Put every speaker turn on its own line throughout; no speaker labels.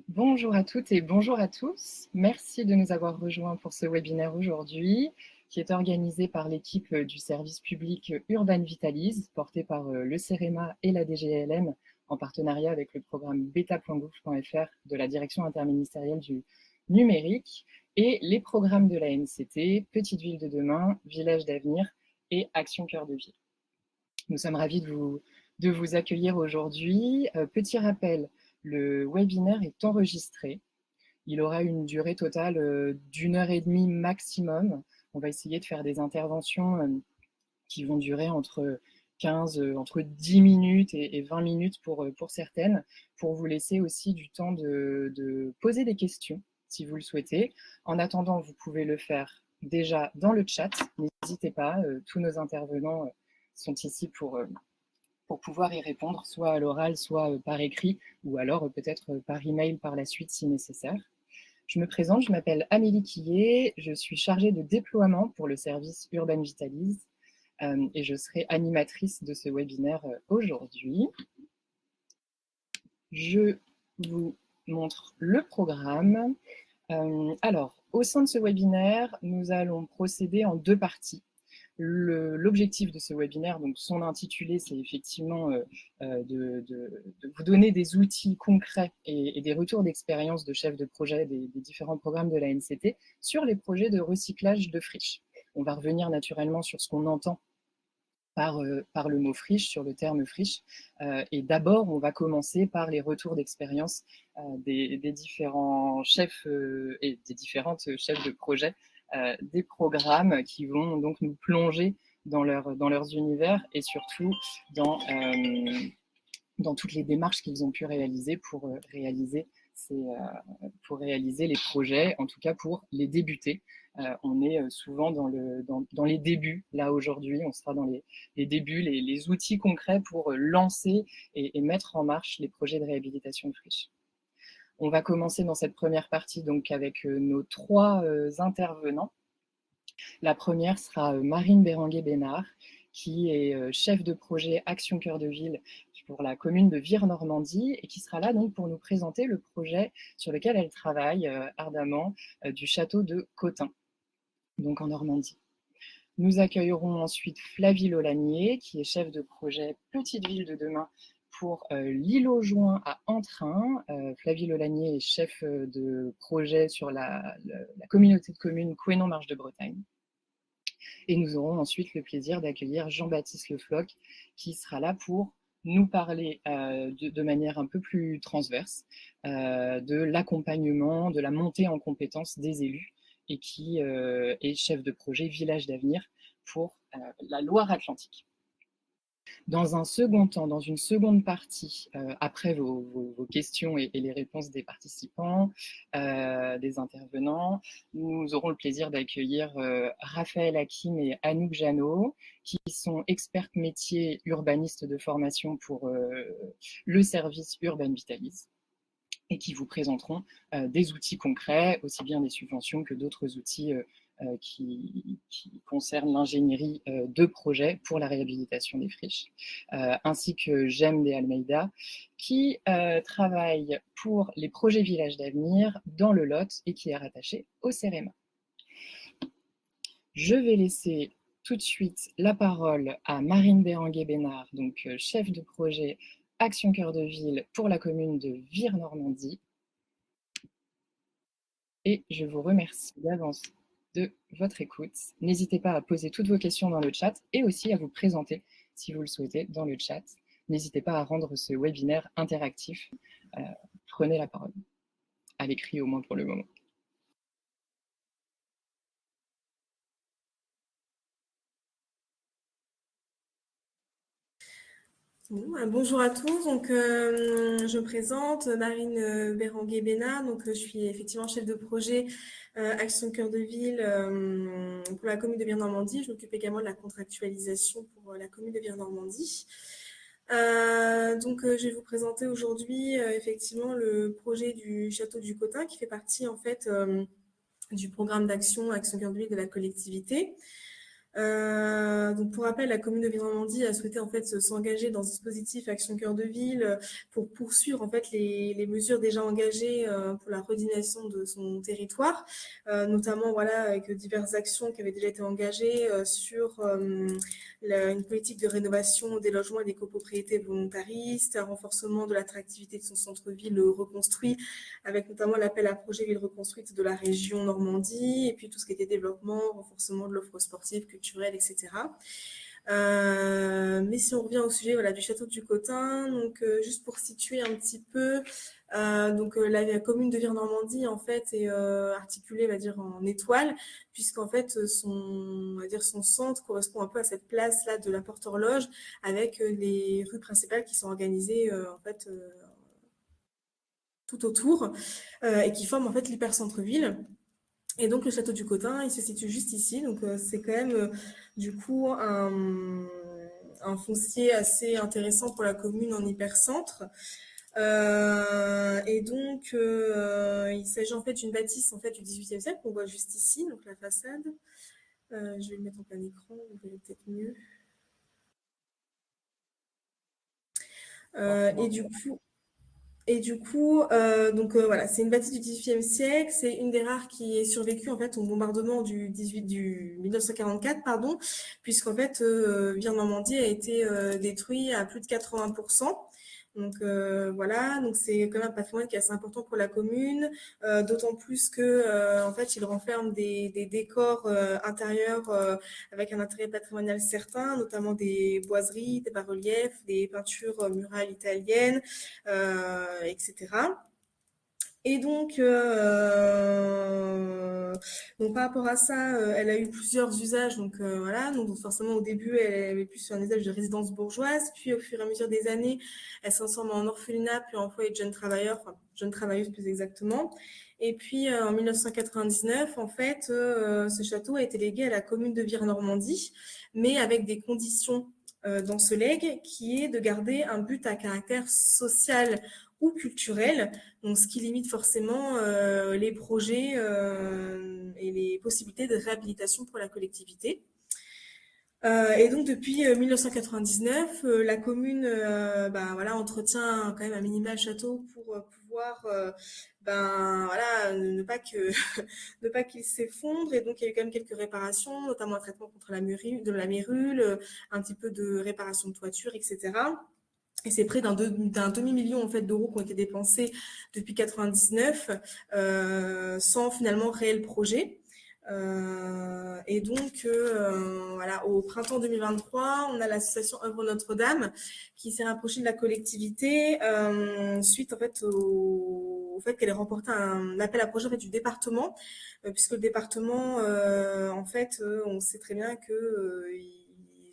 Bonjour à toutes et bonjour à tous. Merci de nous avoir rejoints pour ce webinaire aujourd'hui qui est organisé par l'équipe du service public Urban Vitalise, porté par le CEREMA et la DGLM en partenariat avec le programme beta.gouv.fr de la Direction interministérielle du numérique et les programmes de la NCT, Petite Ville de demain, Village d'avenir et Action Cœur de Ville. Nous sommes ravis de vous accueillir aujourd'hui. Petit rappel, le webinaire est enregistré. Il aura une durée totale d'1h30 maximum. On va essayer de faire des interventions qui vont durer entre 10 minutes et 20 minutes pour certaines, pour vous laisser aussi du temps de poser des questions si vous le souhaitez. En attendant, vous pouvez le faire déjà dans le chat. N'hésitez pas, tous nos intervenants sont ici pour pouvoir y répondre, soit à l'oral, soit par écrit, ou alors peut-être par email par la suite si nécessaire. Je me présente, je m'appelle Amélie Quillet, je suis chargée de déploiement pour le service Urban Vitalise et je serai animatrice de ce webinaire aujourd'hui. Je vous montre le programme. Alors, au sein de ce webinaire, nous allons procéder en deux parties. L'objectif de ce webinaire, donc son intitulé, c'est effectivement de vous donner des outils concrets et des retours d'expérience de chefs de projet des différents programmes de la NCT sur les projets de recyclage de friches. On va revenir naturellement sur ce qu'on entend par le mot friche, sur le terme friche. Et d'abord, on va commencer par les retours d'expérience des différents chefs et des différentes chefs de projet des programmes qui vont donc nous plonger dans leurs univers et surtout dans toutes les démarches qu'ils ont pu réaliser pour réaliser les projets, en tout cas pour les débuter. On est souvent dans les débuts, là aujourd'hui, on sera dans les débuts, les outils concrets pour lancer et mettre en marche les projets de réhabilitation de friches. On va commencer dans cette première partie donc avec nos trois intervenants. La première sera Marine Béranguet-Bénard, qui est chef de projet Action Cœur de Ville pour la commune de Vire-Normandie et qui sera là donc pour nous présenter le projet sur lequel elle travaille ardemment du château de Cottin, donc en Normandie. Nous accueillerons ensuite Flavie Lolanier, qui est chef de projet Petite Ville de demain pour l'île aux Joints à Entrain. Flavie Lolanier est chef de projet sur la communauté de communes Couesnon-Marche de Bretagne. Et nous aurons ensuite le plaisir d'accueillir Jean-Baptiste Le Floch, qui sera là pour nous parler de manière un peu plus transverse de l'accompagnement, de la montée en compétences des élus et qui est chef de projet Village d'avenir pour la Loire-Atlantique. Dans un second temps, dans une seconde partie, après vos questions et les réponses des participants, des intervenants, nous aurons le plaisir d'accueillir Raphaël Hakim et Anouk Jeannot, qui sont expertes métiers urbanistes de formation pour le service Urban Vitalise et qui vous présenteront des outils concrets, aussi bien des subventions que d'autres outils qui concernent l'ingénierie de projet pour la réhabilitation des friches, ainsi que Jem de Almeida, qui travaille pour les projets Villages d'avenir dans le Lot et qui est rattaché au CEREMA. Je vais laisser tout de suite la parole à Marine Béranguet-Bénard, donc chef de projet Action Cœur de Ville pour la commune de Vire-Normandie. Et je vous remercie d'avance de votre écoute. N'hésitez pas à poser toutes vos questions dans le chat et aussi à vous présenter si vous le souhaitez dans le chat. N'hésitez pas à rendre ce webinaire interactif. Prenez la parole, à l'écrit au moins pour le moment.
Bonjour à tous, donc je me présente, Marine Béranguet-Bénard, donc je suis effectivement chef de projet Action Cœur de Ville pour la commune de Vire-Normandie. Je m'occupe également de la contractualisation pour la commune de Vire-Normandie. Donc je vais vous présenter aujourd'hui effectivement le projet du château du Cottin qui fait partie en fait du programme d'action Action Cœur de Ville de la collectivité. Donc pour rappel, la commune de Ville-Normandie a souhaité en fait s'engager dans ce dispositif Action Cœur de Ville pour poursuivre en fait les mesures déjà engagées pour la redynamisation de son territoire, notamment voilà avec diverses actions qui avaient déjà été engagées sur une politique de rénovation des logements et des copropriétés volontaristes, un renforcement de l'attractivité de son centre-ville reconstruit, avec notamment l'appel à projet ville reconstruite de la région Normandie, et puis tout ce qui était développement, renforcement de l'offre sportive, culturelle, etc. Mais si on revient au sujet voilà, du château du Cotin, donc juste pour situer un petit peu, la commune de Vire-Normandie en fait est articulée, on va dire, en étoile, puisqu'en fait on va dire son centre correspond un peu à cette place là de la Porte Horloge, avec les rues principales qui sont organisées en fait tout autour et qui forment en fait l'hyper-centre-ville. Et donc le château du Cotin, il se situe juste ici, donc c'est quand même du coup un foncier assez intéressant pour la commune en hypercentre. Et donc il s'agit en fait d'une bâtisse en fait du XVIIIe siècle qu'on voit juste ici, donc la façade. Je vais le mettre en plein écran, vous verrez peut-être mieux. Et du coup, voilà, c'est une bâtisse du XVIIIe siècle. C'est une des rares qui ait survécu en fait au bombardement du 1944, pardon, puisqu'en fait, Vire-Normandie a été détruit à plus de 80%. Donc voilà, donc c'est quand même un patrimoine qui est assez important pour la commune, d'autant plus que en fait, il renferme des décors intérieurs avec un intérêt patrimonial certain, notamment des boiseries, des bas-reliefs, des peintures murales italiennes, etc. Et donc par rapport à ça, elle a eu plusieurs usages. Donc voilà, donc forcément au début, elle avait plus un usage de résidence bourgeoise, puis au fur et à mesure des années, elle s'en transforme en orphelinat, puis en foyer de jeunes travailleurs, enfin jeunes travailleuses plus exactement. Et puis en 1999, en fait, ce château a été légué à la commune de Vire-Normandie, mais avec des conditions dans ce legs, qui est de garder un but à caractère social ou culturel, donc ce qui limite forcément les projets et les possibilités de réhabilitation pour la collectivité. Et donc depuis 1999, la commune voilà, entretient quand même un minima le château pour pouvoir voilà, ne pas que ne pas qu'il s'effondre. Et donc il y a eu quand même quelques réparations, notamment un traitement contre de la mérule, un petit peu de réparation de toiture, etc. Et c'est près d'un demi-million en fait d'euros qui ont été dépensés depuis 99 sans finalement réel projet. Et donc voilà, au printemps 2023, on a l'association Œuvre Notre-Dame qui s'est rapprochée de la collectivité suite en fait au fait qu'elle ait remporté un appel à projet en fait, du département, puisque le département en fait on sait très bien que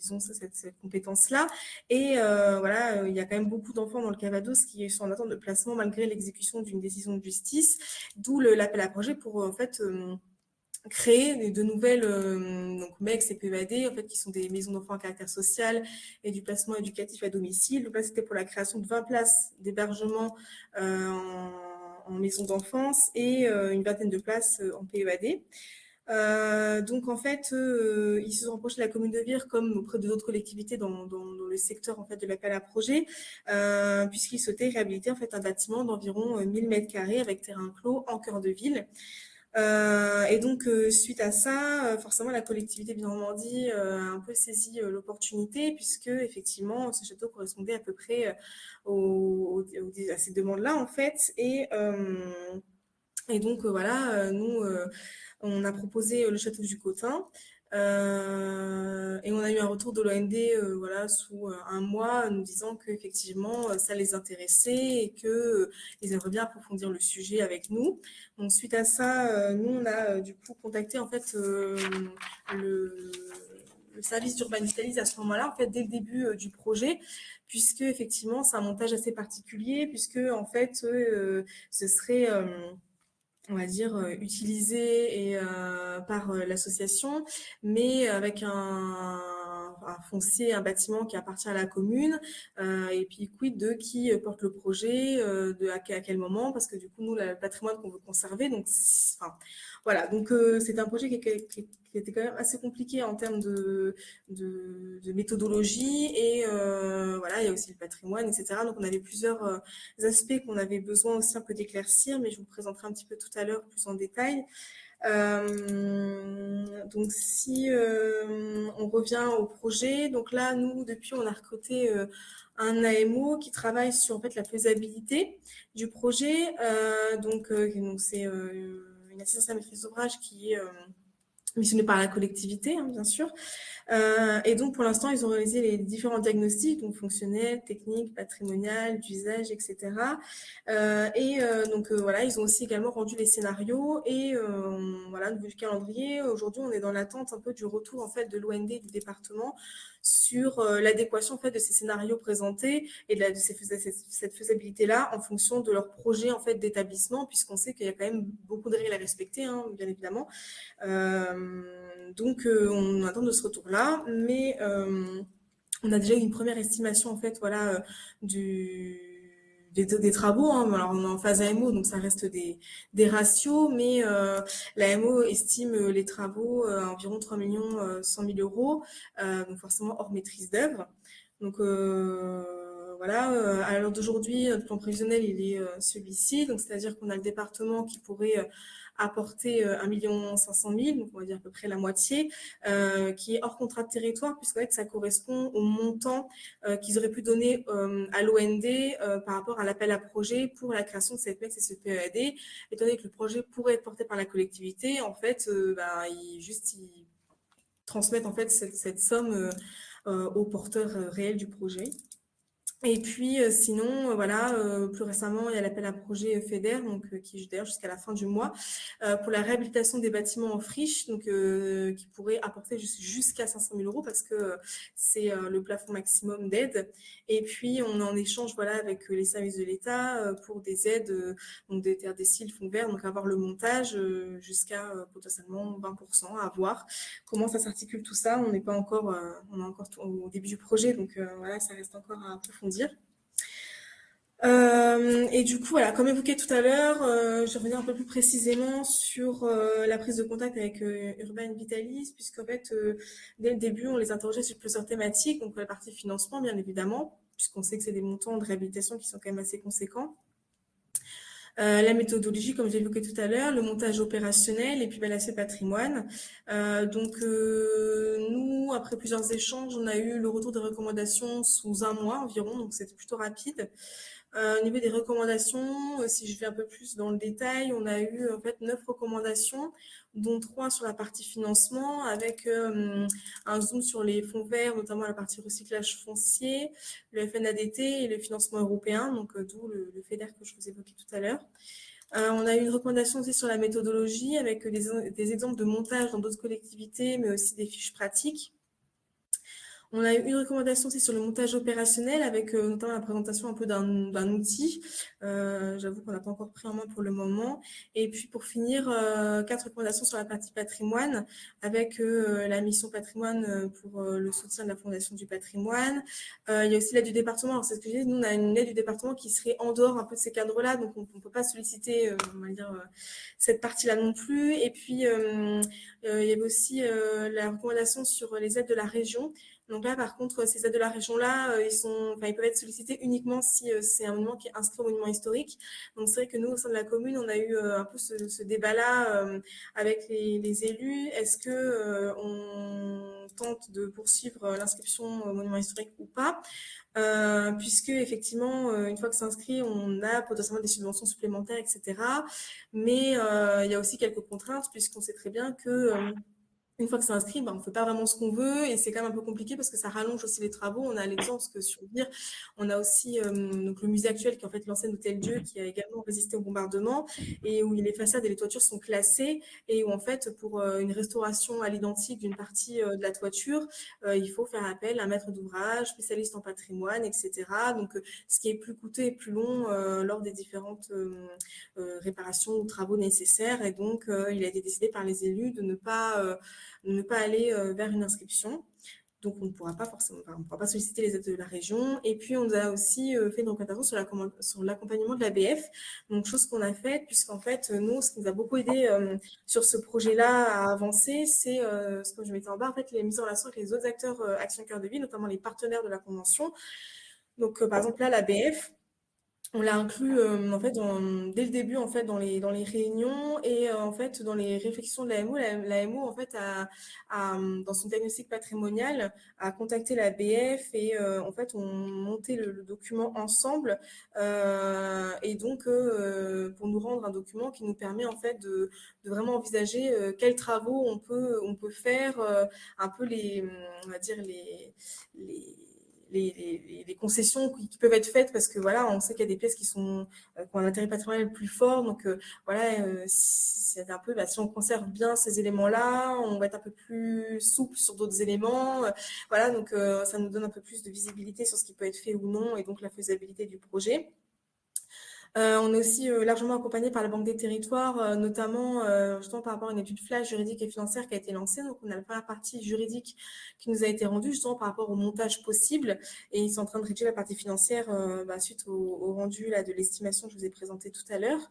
ils ont cette compétence-là. Et voilà, il y a quand même beaucoup d'enfants dans le Calvados qui sont en attente de placement malgré l'exécution d'une décision de justice, d'où l'appel à projet pour en fait créer de nouvelles donc MEX et PEAD en fait qui sont des maisons d'enfants à caractère social et du placement éducatif à domicile. Donc là c'était pour la création de 20 places d'hébergement en maison d'enfance et une vingtaine de places en PEAD. Donc en fait, ils se sont rapprochés de la commune de Vire comme auprès de d'autres collectivités dans le secteur en fait de l'appel à projet, puisqu'ils souhaitaient réhabiliter en fait un bâtiment d'environ 1000 mètres carrés avec terrain clos en cœur de ville. Et donc suite à ça, forcément la collectivité de Normandie a un peu saisi l'opportunité, puisque effectivement ce château correspondait à peu près à ces demandes-là en fait. Et donc voilà, nous on a proposé le château du Cotin et on a eu un retour de l'OND voilà, sous un mois nous disant qu'effectivement ça les intéressait et qu'ils aimeraient bien approfondir le sujet avec nous. Donc suite à ça, nous on a du coup contacté en fait le, le service d'Urbanitalis à ce moment-là, en fait dès le début du projet, puisque effectivement c'est un montage assez particulier, puisque en fait ce serait on va dire, utilisé et, par l'association, mais avec un foncier, un bâtiment qui appartient à la commune, et puis quid de qui porte le projet, à quel moment, parce que du coup, nous, le patrimoine qu'on veut conserver, donc, enfin, voilà. Donc, c'était un projet qui était quand même assez compliqué en termes de méthodologie, et voilà, il y a aussi le patrimoine, etc. Donc, on avait plusieurs aspects qu'on avait besoin aussi un peu d'éclaircir, mais je vous présenterai un petit peu tout à l'heure plus en détail. Donc si on revient au projet, donc là nous depuis on a recruté un AMO qui travaille sur en fait la faisabilité du projet. Donc c'est une assistance à maîtrise d'ouvrage qui est missionnée par la collectivité, hein, bien sûr. Et donc, pour l'instant, ils ont réalisé les différents diagnostics, donc fonctionnels, techniques, patrimonial, d'usage, etc. Voilà, ils ont aussi également rendu les scénarios et voilà, au niveau du calendrier, aujourd'hui, on est dans l'attente un peu du retour en fait de l'OND du département sur l'adéquation en fait de ces scénarios présentés et cette faisabilité-là en fonction de leur projet en fait d'établissement, puisqu'on sait qu'il y a quand même beaucoup de règles à respecter, hein, bien évidemment. On attend de ce retour-là, mais on a déjà eu une première estimation en fait, voilà, des travaux. Hein. Alors on est en phase AMO, donc ça reste des ratios, mais la AMO estime les travaux à environ 3 millions 100 000 euros, donc forcément hors maîtrise d'œuvre. Donc voilà, à l'heure d'aujourd'hui, notre plan prévisionnel, il est celui-ci. Donc, c'est-à-dire qu'on a le département qui pourrait apporter 1,5 million, donc on va dire à peu près la moitié, qui est hors contrat de territoire, puisqu'en fait, ça correspond au montant qu'ils auraient pu donner à l'OND par rapport à l'appel à projet pour la création de cette MEX et ce PEAD. Étant donné que le projet pourrait être porté par la collectivité, en fait, ils transmettent en fait cette somme au porteur réel du projet. Et puis sinon, voilà, plus récemment, il y a l'appel à projet FEDER, donc qui est d'ailleurs jusqu'à la fin du mois, pour la réhabilitation des bâtiments en friche, donc qui pourrait apporter jusqu'à 500 000 euros parce que c'est le plafond maximum d'aide. Et puis on est en échange, voilà, avec les services de l'État pour des aides, donc des terres des cils, fonds verts, donc avoir le montage jusqu'à potentiellement 20% à voir comment ça s'articule tout ça. On n'est pas encore, on est encore au début du projet, donc voilà, ça reste encore à approfondir. Et du coup, voilà, comme évoqué tout à l'heure, je vais revenir un peu plus précisément sur la prise de contact avec Urban Vitalis, puisqu'en fait, dès le début, on les interrogeait sur plusieurs thématiques, donc la partie financement, bien évidemment, puisqu'on sait que c'est des montants de réhabilitation qui sont quand même assez conséquents. La méthodologie, comme j'ai évoqué tout à l'heure, le montage opérationnel et puis l'aspect patrimoine. Nous, après plusieurs échanges, on a eu le retour des recommandations sous un mois environ, donc c'était plutôt rapide. Au niveau des recommandations, si je vais un peu plus dans le détail, on a eu en fait 9 recommandations, dont 3 sur la partie financement, avec un zoom sur les fonds verts, notamment la partie recyclage foncier, le FNADT et le financement européen, donc d'où le FEDER que je vous évoquais tout à l'heure. On a eu une recommandation aussi sur la méthodologie, avec des exemples de montage dans d'autres collectivités, mais aussi des fiches pratiques. On a eu une recommandation aussi sur le montage opérationnel avec notamment la présentation un peu d'un outil. J'avoue qu'on n'a pas encore pris en main pour le moment. Et puis pour finir, 4 recommandations sur la partie patrimoine avec la mission patrimoine pour le soutien de la Fondation du patrimoine. Il y a aussi l'aide du département. Alors c'est ce que j'ai dit, nous on a une aide du département qui serait en dehors un peu de ces cadres-là, donc on ne peut pas solliciter on va dire, cette partie-là non plus. Et puis il y avait aussi la recommandation sur les aides de la région. Donc là, par contre, ces aides de la région-là, ils peuvent être sollicités uniquement si c'est un monument qui est inscrit au monument historique. Donc c'est vrai que nous, au sein de la commune, on a eu un peu ce débat-là avec les élus. Est-ce que on tente de poursuivre l'inscription au monument historique ou pas, puisque effectivement, une fois que c'est inscrit, on a potentiellement des subventions supplémentaires, etc. Mais il y a aussi quelques contraintes, puisqu'on sait très bien que une fois que c'est inscrit, on ne fait pas vraiment ce qu'on veut et c'est quand même un peu compliqué parce que ça rallonge aussi les travaux. On a l'exemple, parce que sur dire, on a aussi donc le musée actuel qui est en fait l'ancien Hôtel-Dieu qui a également résisté au bombardement et où les façades et les toitures sont classées et où en fait pour une restauration à l'identique d'une partie de la toiture, il faut faire appel à un maître d'ouvrage, spécialiste en patrimoine, etc. Donc ce qui est plus coûteux et plus long lors des différentes réparations ou travaux nécessaires et donc il a été décidé par les élus de ne pas aller vers une inscription. donc on ne pourra pas forcément, on ne pourra pas solliciter les aides de la région. Et puis on a aussi fait une documentation sur l'accompagnement de l'ABF, donc chose qu'on a faite, puisqu'en fait nous, ce qui nous a beaucoup aidé sur ce projet-là à avancer, c'est ce que je mettais en bas, en fait, les mises en relation avec les autres acteurs Action Cœur de Ville, notamment les partenaires de la convention. Donc par exemple là, l'ABF, on l'a inclus en fait dès le début en fait dans les réunions et en fait dans les réflexions de l'AMO. L'AMO en fait dans son diagnostic patrimonial a contacté la BF et en fait on montait le document ensemble et donc pour nous rendre un document qui nous permet en fait de vraiment envisager quels travaux on peut faire, un peu on va dire les concessions qui peuvent être faites parce que voilà, on sait qu'il y a des pièces qui ont un intérêt patrimonial plus fort. Donc c'est un peu, si on conserve bien ces éléments-là, on va être un peu plus souple sur d'autres éléments. Voilà, donc ça nous donne un peu plus de visibilité sur ce qui peut être fait ou non et donc la faisabilité du projet. On est aussi largement accompagné par la Banque des Territoires, notamment justement par rapport à une étude flash juridique et financière qui a été lancée. Donc, on a la première partie juridique qui nous a été rendue justement par rapport au montage possible. Et ils sont en train de rédiger la partie financière suite au rendu là, de l'estimation que je vous ai présenté tout à l'heure.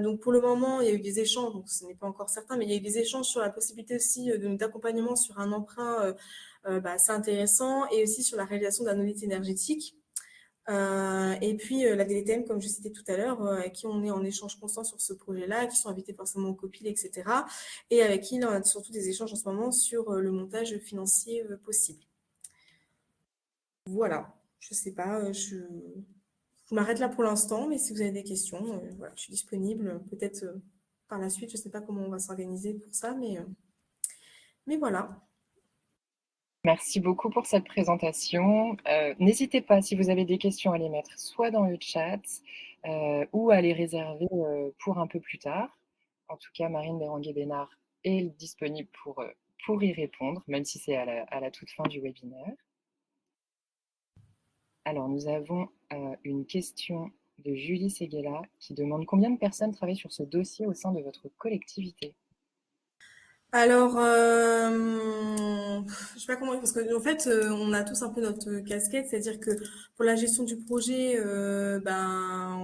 Donc, pour le moment, il y a eu des échanges, donc ce n'est pas encore certain, mais il y a eu des échanges sur la possibilité aussi d'accompagnement sur un emprunt assez intéressant et aussi sur la réalisation d'un audit énergétique. Et puis la DDTM, comme je citais tout à l'heure, avec qui on est en échange constant sur ce projet-là, qui sont invités forcément au COPIL, etc. Et avec qui on a surtout des échanges en ce moment sur le montage financier possible. Voilà, je ne sais pas, je m'arrête là pour l'instant, mais si vous avez des questions, voilà, je suis disponible. Peut-être par la suite, je ne sais pas comment on va s'organiser pour ça, mais voilà.
Merci beaucoup pour cette présentation. N'hésitez pas, si vous avez des questions, à les mettre soit dans le chat ou à les réserver pour un peu plus tard. En tout cas, Marine Béranguet-Bénard est disponible pour y répondre, même si c'est à la toute fin du webinaire. Alors, nous avons une question de Julie Seguela qui demande combien de personnes travaillent sur ce dossier au sein de votre collectivité?
Alors, je sais pas comment, parce que en fait, on a tous un peu notre casquette, c'est-à-dire que pour la gestion du projet, on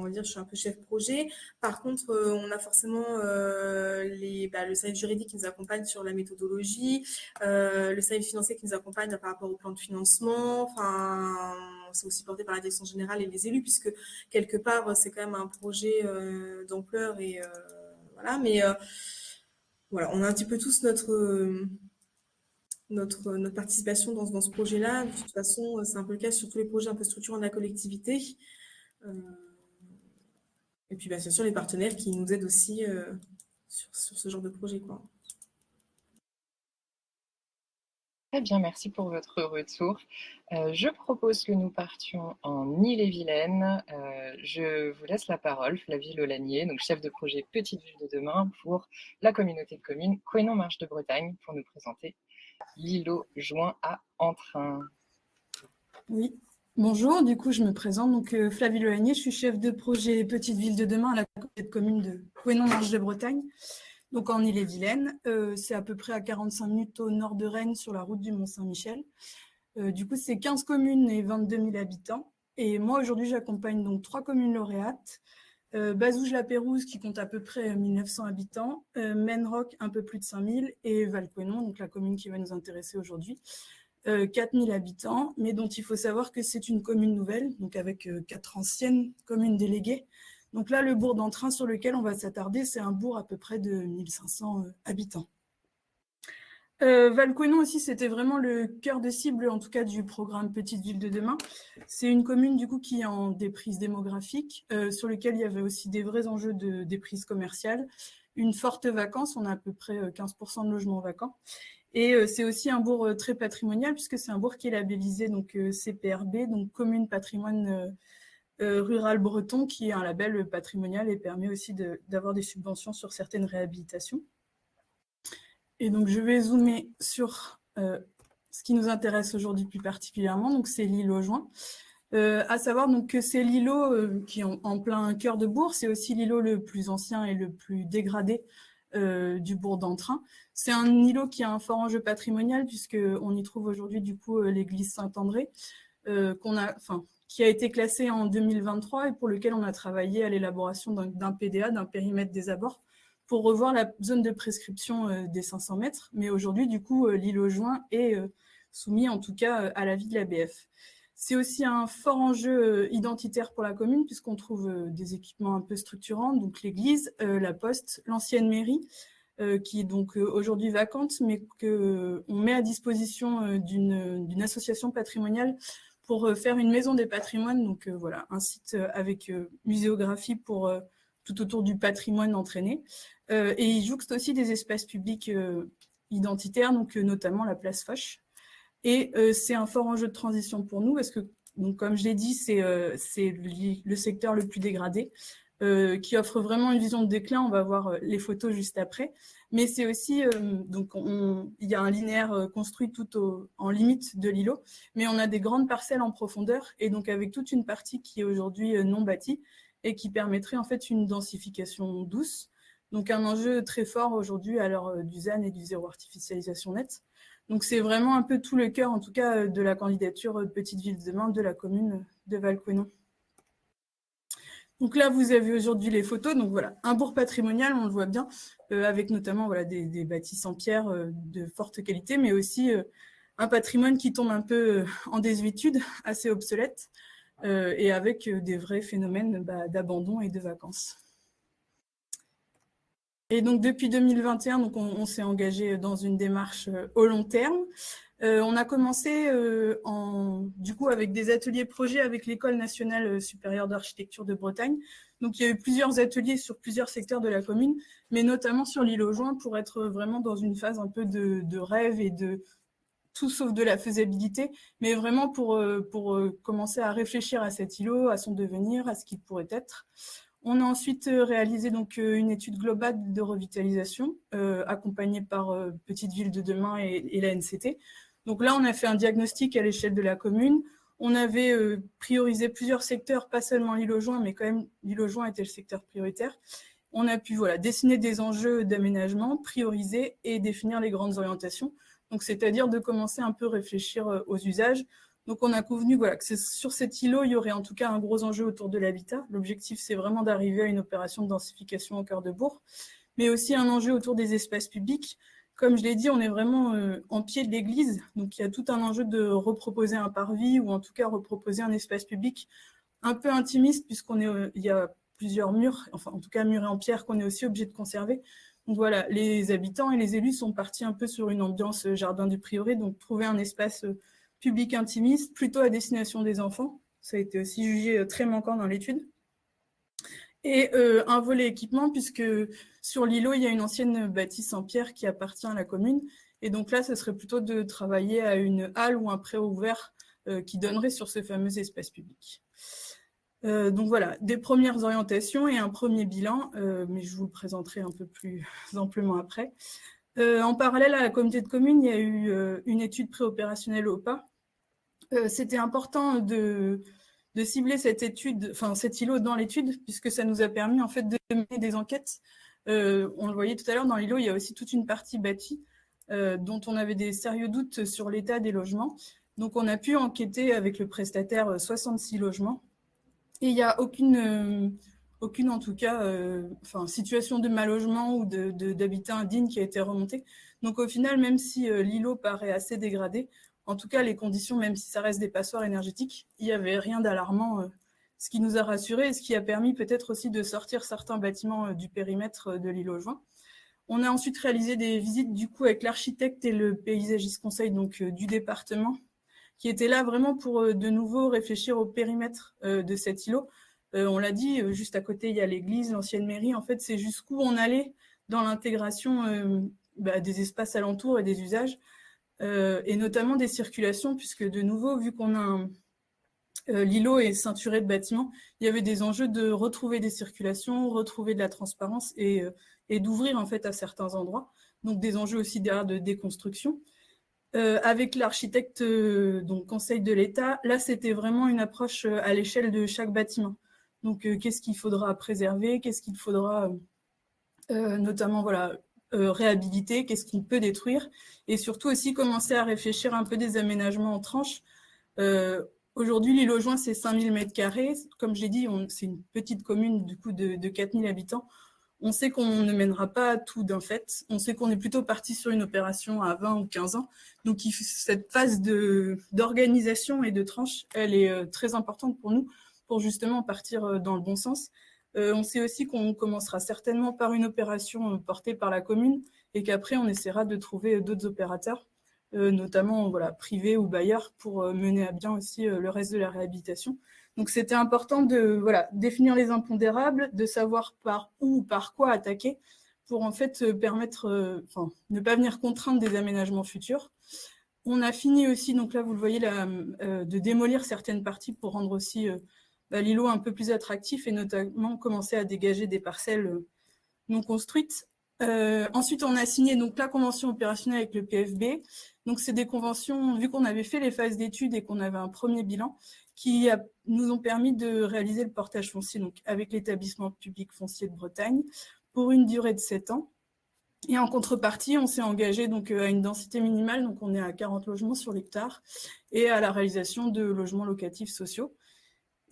va dire, je suis un peu chef projet. Par contre, on a forcément le service juridique qui nous accompagne sur la méthodologie, le service financier qui nous accompagne par rapport au plan de financement. Enfin, c'est aussi porté par la direction générale et les élus, puisque quelque part, c'est quand même un projet d'ampleur et voilà, mais voilà, on a un petit peu tous notre participation dans ce projet-là. De toute façon, c'est un peu le cas sur tous les projets un peu structurants de la collectivité. Et puis, bien sûr, les partenaires qui nous aident aussi sur ce genre de projet, quoi.
Très bien, merci pour votre retour. Je propose que nous partions en Ille-et-Vilaine. Je vous laisse la parole, Flavie Lolanier, donc chef de projet Petite Ville de demain pour la communauté de communes Couesnon Marche de Bretagne, pour nous présenter l'îlot joint à Entrain.
Oui, bonjour, du coup je me présente, donc Flavie Lolanier, je suis chef de projet Petite Ville de demain à la communauté de communes de Couesnon Marche de Bretagne. Donc en Ille-et-Vilaine, c'est à peu près à 45 minutes au nord de Rennes sur la route du Mont-Saint-Michel. Du coup, c'est 15 communes et 22 000 habitants. Et moi, aujourd'hui, j'accompagne donc 3 communes lauréates. Bazouges-la-Pérouse, qui compte à peu près 1900 habitants, Menroc, un peu plus de 5000, et Valquenon, donc la commune qui va nous intéresser aujourd'hui, 4000 habitants, mais dont il faut savoir que c'est une commune nouvelle, donc avec 4 anciennes communes déléguées. Donc là, le bourg d'Entrain sur lequel on va s'attarder, c'est un bourg à peu près de 1500 habitants. Valquenon aussi, c'était vraiment le cœur de cible, en tout cas, du programme Petite Ville de demain. C'est une commune, du coup, qui est en déprise démographique, sur lequel il y avait aussi des vrais enjeux de déprise commerciale, une forte vacance, on a à peu près 15% de logements vacants. Et c'est aussi un bourg très patrimonial, puisque c'est un bourg qui est labellisé donc CPRB, donc Commune Patrimoine rural breton, qui est un label patrimonial et permet aussi d'avoir des subventions sur certaines réhabilitations. Et donc, je vais zoomer sur ce qui nous intéresse aujourd'hui plus particulièrement, donc c'est l'îlot joint. À savoir donc, que c'est l'îlot qui est en plein cœur de bourg, c'est aussi l'îlot le plus ancien et le plus dégradé du bourg d'Entrain. C'est un îlot qui a un fort enjeu patrimonial puisqu'on y trouve aujourd'hui du coup l'église Saint-André qui a été classé en 2023 et pour lequel on a travaillé à l'élaboration d'un PDA, d'un périmètre des abords, pour revoir la zone de prescription des 500 mètres. Mais aujourd'hui, du coup, l'îlot Join est soumis en tout cas à l'avis de l'ABF. C'est aussi un fort enjeu identitaire pour la commune puisqu'on trouve des équipements un peu structurants, donc l'église, la poste, l'ancienne mairie, qui est donc aujourd'hui vacante, mais qu'on met à disposition d'une association patrimoniale pour faire une maison des patrimoines, donc voilà, un site avec muséographie pour tout autour du patrimoine entraîné. Et il jouxte aussi des espaces publics identitaires, donc notamment la place Foch. Et c'est un fort enjeu de transition pour nous, parce que, donc, comme je l'ai dit, c'est le secteur le plus dégradé, qui offre vraiment une vision de déclin. On va voir les photos juste après. Mais c'est aussi, donc il y a un linéaire construit en limite de l'îlot, mais on a des grandes parcelles en profondeur, et donc avec toute une partie qui est aujourd'hui non bâtie, et qui permettrait en fait une densification douce. Donc un enjeu très fort aujourd'hui à l'heure du ZAN et du zéro artificialisation nette. Donc c'est vraiment un peu tout le cœur, en tout cas, de la candidature Petite Ville de demain de la commune de Valcoinon. Donc là, vous avez aujourd'hui les photos. Donc voilà, un bourg patrimonial, on le voit bien, avec notamment voilà, des bâtisses en pierre de forte qualité, mais aussi un patrimoine qui tombe un peu en désuétude, assez obsolète, et avec des vrais phénomènes d'abandon et de vacances. Et donc depuis 2021, donc on s'est engagé dans une démarche au long terme. On a commencé du coup avec des ateliers projets avec l'École nationale supérieure d'architecture de Bretagne. Donc il y a eu plusieurs ateliers sur plusieurs secteurs de la commune, mais notamment sur l'îlot Join pour être vraiment dans une phase un peu de rêve et de tout sauf de la faisabilité, mais vraiment pour commencer à réfléchir à cet îlot, à son devenir, à ce qu'il pourrait être. On a ensuite réalisé donc une étude globale de revitalisation accompagnée par Petite Ville de demain et la NCT. Donc là, on a fait un diagnostic à l'échelle de la commune. On avait priorisé plusieurs secteurs, pas seulement l'îlot Join, mais quand même l'îlot Join était le secteur prioritaire. On a pu dessiner des enjeux d'aménagement, prioriser et définir les grandes orientations. Donc c'est-à-dire de commencer un peu à réfléchir aux usages. Donc on a convenu que sur cet îlot, il y aurait en tout cas un gros enjeu autour de l'habitat. L'objectif, c'est vraiment d'arriver à une opération de densification au cœur de bourg, mais aussi un enjeu autour des espaces publics. Comme je l'ai dit, on est vraiment en pied de l'église, donc il y a tout un enjeu de reproposer un parvis ou en tout cas reproposer un espace public un peu intimiste puisqu'il y a plusieurs murs, enfin en tout cas murés en pierre qu'on est aussi obligé de conserver. Donc voilà, les habitants et les élus sont partis un peu sur une ambiance jardin du prieuré, donc trouver un espace public intimiste, plutôt à destination des enfants. Ça a été aussi jugé très manquant dans l'étude. Et un volet équipement, puisque sur l'îlot, il y a une ancienne bâtisse en pierre qui appartient à la commune. Et donc là, ce serait plutôt de travailler à une halle ou un préau ouvert qui donnerait sur ce fameux espace public. Donc voilà, des premières orientations et un premier bilan, mais je vous le présenterai un peu plus amplement après. En parallèle à la communauté de communes, il y a eu une étude préopérationnelle OPA. C'était important de cibler cet îlot dans l'étude, puisque ça nous a permis en fait de mener des enquêtes. On le voyait tout à l'heure, dans l'îlot, il y a aussi toute une partie bâtie dont on avait des sérieux doutes sur l'état des logements. Donc on a pu enquêter avec le prestataire 66 logements. Et il n'y a aucune en tout cas, situation de mal-logement ou d'habitat indigne qui a été remontée. Donc au final, même si l'îlot paraît assez dégradé, en tout cas, les conditions, même si ça reste des passoires énergétiques, il n'y avait rien d'alarmant, ce qui nous a rassurés et ce qui a permis peut-être aussi de sortir certains bâtiments du périmètre de l'îlot Join. On a ensuite réalisé des visites du coup avec l'architecte et le paysagiste conseil donc, du département, qui était là vraiment pour de nouveau réfléchir au périmètre de cet îlot. On l'a dit, juste à côté, il y a l'église, l'ancienne mairie. En fait, c'est jusqu'où on allait dans l'intégration des espaces alentours et des usages, et notamment des circulations, puisque de nouveau, vu qu'on a l'îlot est ceinturé de bâtiments, il y avait des enjeux de retrouver des circulations, retrouver de la transparence et d'ouvrir en fait à certains endroits. Donc des enjeux aussi derrière de déconstruction. Avec l'architecte donc conseil de l'État, là c'était vraiment une approche à l'échelle de chaque bâtiment. Donc qu'est-ce qu'il faudra préserver, qu'est-ce qu'il faudra notamment voilà, réhabiliter, qu'est-ce qu'on peut détruire, et surtout aussi commencer à réfléchir un peu des aménagements en tranches. Aujourd'hui, l'île aux Joints, c'est 5000 m². Comme je l'ai dit, c'est une petite commune du coup, de 4000 habitants. On sait qu'on ne mènera pas tout d'un fait. On sait qu'on est plutôt parti sur une opération à 20 ou 15 ans. Donc, cette phase d'organisation et de tranche, elle est très importante pour nous, pour justement partir dans le bon sens. On sait aussi qu'on commencera certainement par une opération portée par la commune et qu'après, on essaiera de trouver d'autres opérateurs, notamment voilà, privés ou bailleurs, pour mener à bien aussi le reste de la réhabilitation. Donc, c'était important de voilà, définir les impondérables, de savoir par où ou par quoi attaquer pour en fait permettre, ne pas venir contraindre des aménagements futurs. On a fini aussi, donc là, vous le voyez, de démolir certaines parties pour rendre aussi l'îlot un peu plus attractif et notamment commencer à dégager des parcelles non construites. Ensuite, on a signé donc la convention opérationnelle avec le PFB. Donc, c'est des conventions, vu qu'on avait fait les phases d'études et qu'on avait un premier bilan, qui nous ont permis de réaliser le portage foncier donc, avec l'établissement public foncier de Bretagne pour une durée de 7 ans. Et en contrepartie, on s'est engagé donc, à une densité minimale, donc on est à 40 logements sur l'hectare, et à la réalisation de logements locatifs sociaux.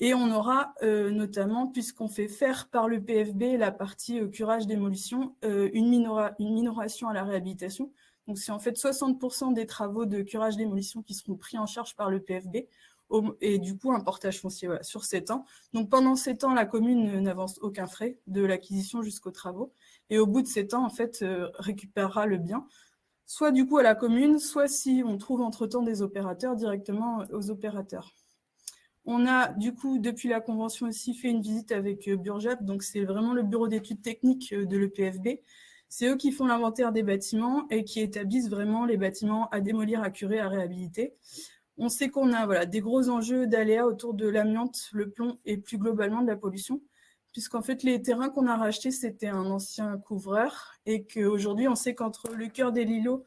Et on aura notamment, puisqu'on fait faire par le PFB la partie curage-démolition, une minoration à la réhabilitation. Donc c'est en fait 60% des travaux de curage-démolition qui seront pris en charge par le PFB, et du coup un portage foncier voilà, sur 7 ans. Donc pendant 7 ans, la commune n'avance aucun frais de l'acquisition jusqu'aux travaux. Et au bout de 7 ans, en fait, récupérera le bien, soit du coup à la commune, soit si on trouve entre-temps des opérateurs, directement aux opérateurs. On a du coup, depuis la convention aussi, fait une visite avec Burjab, donc c'est vraiment le bureau d'études techniques de l'EPFB. C'est eux qui font l'inventaire des bâtiments et qui établissent vraiment les bâtiments à démolir, à curer, à réhabiliter. On sait qu'on a voilà, des gros enjeux d'aléas autour de l'amiante, le plomb et plus globalement de la pollution, puisqu'en fait les terrains qu'on a rachetés, c'était un ancien couvreur et qu'aujourd'hui on sait qu'entre le cœur des îlots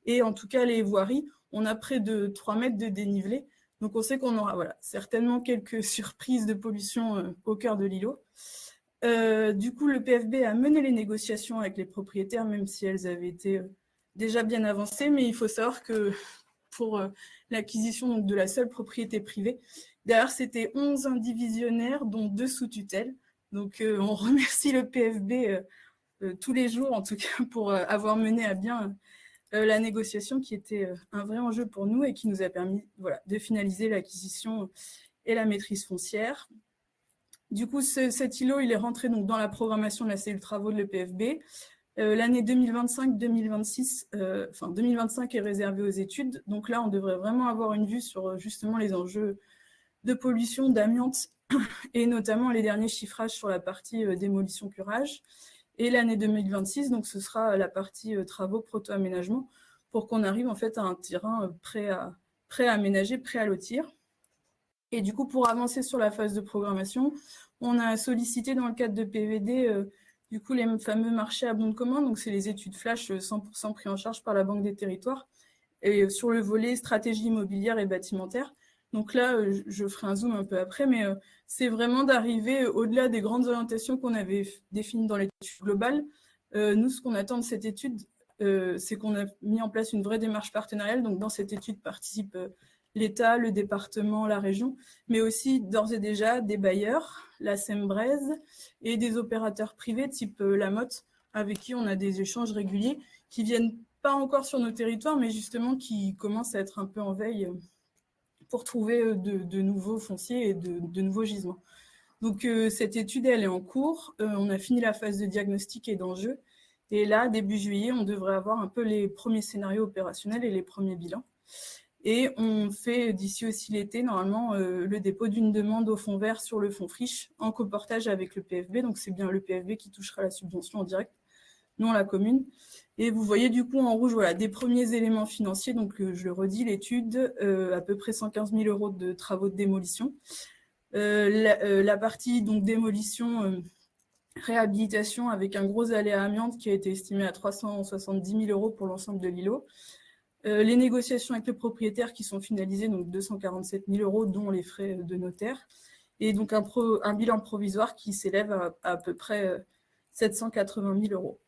et en tout cas les voiries, on a près de 3 mètres de dénivelé. Donc, on sait qu'on aura voilà, certainement quelques surprises de pollution au cœur de l'îlot. Du coup, le PFB a mené les négociations avec les propriétaires, même si elles avaient été déjà bien avancées. Mais il faut savoir que pour l'acquisition de la seule propriété privée, derrière, c'était 11 indivisionnaires, dont 2 sous tutelle. Donc, on remercie le PFB tous les jours, en tout cas, pour avoir mené à bien la négociation qui était un vrai enjeu pour nous et qui nous a permis voilà, de finaliser l'acquisition et la maîtrise foncière. Du coup, cet îlot, il est rentré donc, dans la programmation de la cellule travaux de l'EPFB. L'année 2025-2026, 2025 est réservée aux études. Donc là, on devrait vraiment avoir une vue sur justement les enjeux de pollution, d'amiante et notamment les derniers chiffrages sur la partie démolition-curage. Et l'année 2026, donc ce sera la partie travaux proto-aménagement pour qu'on arrive en fait à un terrain prêt à aménager, prêt à lotir. Et du coup, pour avancer sur la phase de programmation, on a sollicité dans le cadre de PVD du coup les fameux marchés à bon de commun. Donc c'est les études flash 100% pris en charge par la Banque des Territoires et sur le volet stratégie immobilière et bâtimentaire. Donc là, je ferai un zoom un peu après, mais c'est vraiment d'arriver au-delà des grandes orientations qu'on avait définies dans l'étude globale. Nous, ce qu'on attend de cette étude, c'est qu'on a mis en place une vraie démarche partenariale. Donc dans cette étude participent l'État, le département, la région, mais aussi d'ores et déjà des bailleurs, la Sembraise et des opérateurs privés type la Motte, avec qui on a des échanges réguliers qui viennent pas encore sur nos territoires, mais justement qui commencent à être un peu en veille pour trouver de nouveaux fonciers et de nouveaux gisements. Donc cette étude, elle est en cours. On a fini la phase de diagnostic et d'enjeu. Et là, début juillet, on devrait avoir un peu les premiers scénarios opérationnels et les premiers bilans. Et on fait d'ici aussi l'été, normalement, le dépôt d'une demande au fonds vert sur le fonds friche en coportage avec le PFB. Donc c'est bien le PFB qui touchera la subvention en direct, non la commune. Et vous voyez du coup en rouge voilà, des premiers éléments financiers. Donc je le redis, l'étude, à peu près 115 000 € de travaux de démolition. La partie donc démolition, réhabilitation avec un gros aléa amiante qui a été estimé à 370 000 € pour l'ensemble de l'îlot. Les négociations avec le propriétaire qui sont finalisées, donc 247 000 €, dont les frais de notaire. Et donc un bilan provisoire qui s'élève à peu près 780 000 euros.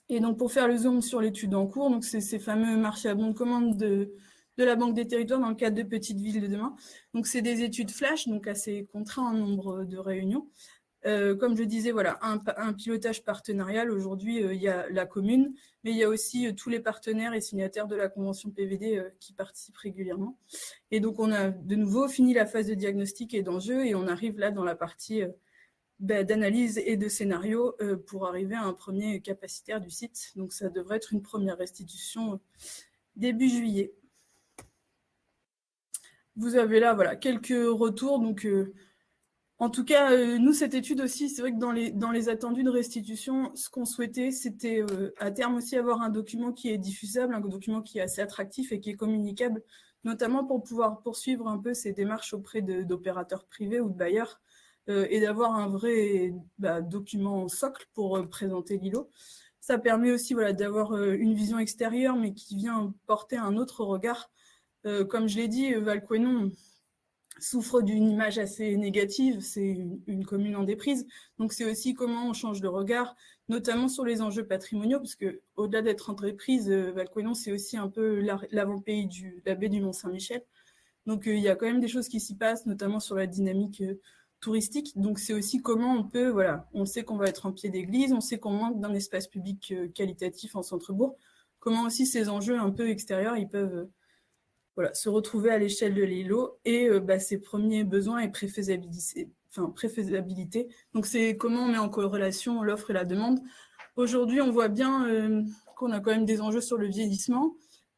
Et donc, pour faire le zoom sur l'étude en cours, donc c'est ces fameux marchés à bon de commande de la Banque des Territoires dans le cadre de Petites Villes de demain. Donc, c'est des études flash, donc assez contraints en nombre de réunions. Comme je disais, voilà, un pilotage partenarial. Aujourd'hui, il y a la commune, mais il y a aussi tous les partenaires et signataires de la Convention PVD qui participent régulièrement. Et donc, on a de nouveau fini la phase de diagnostic et d'enjeu, et on arrive là dans la partie d'analyse et de scénario pour arriver à un premier capacitaire du site. Donc, ça devrait être une première restitution début juillet. Vous avez là, voilà, quelques retours. Donc, en tout cas, nous, cette étude aussi, c'est vrai que dans les attendus de restitution, ce qu'on souhaitait, c'était à terme aussi avoir un document qui est diffusable, un document qui est assez attractif et qui est communicable, notamment pour pouvoir poursuivre un peu ces démarches auprès d'opérateurs privés ou de bailleurs et d'avoir un vrai document socle pour présenter l'îlot. Ça permet aussi d'avoir une vision extérieure, mais qui vient porter un autre regard. Comme je l'ai dit, Valcoinon souffre d'une image assez négative, c'est une commune en déprise. Donc c'est aussi comment on change de regard, notamment sur les enjeux patrimoniaux, parce que au-delà d'être en déprise, Valcoinon, c'est aussi un peu l'avant-pays de la baie du Mont-Saint-Michel. Donc il y a quand même des choses qui s'y passent, notamment sur la dynamique touristique. Donc c'est aussi comment on peut, on sait qu'on va être en pied d'église, on sait qu'on manque d'un espace public qualitatif en centre-bourg. Comment aussi ces enjeux un peu extérieurs, ils peuvent se retrouver à l'échelle de l'îlot et ses premiers besoins et préfaisabilité. Donc, c'est comment on met en corrélation l'offre et la demande. Aujourd'hui, on voit bien qu'on a quand même des enjeux sur le vieillissement.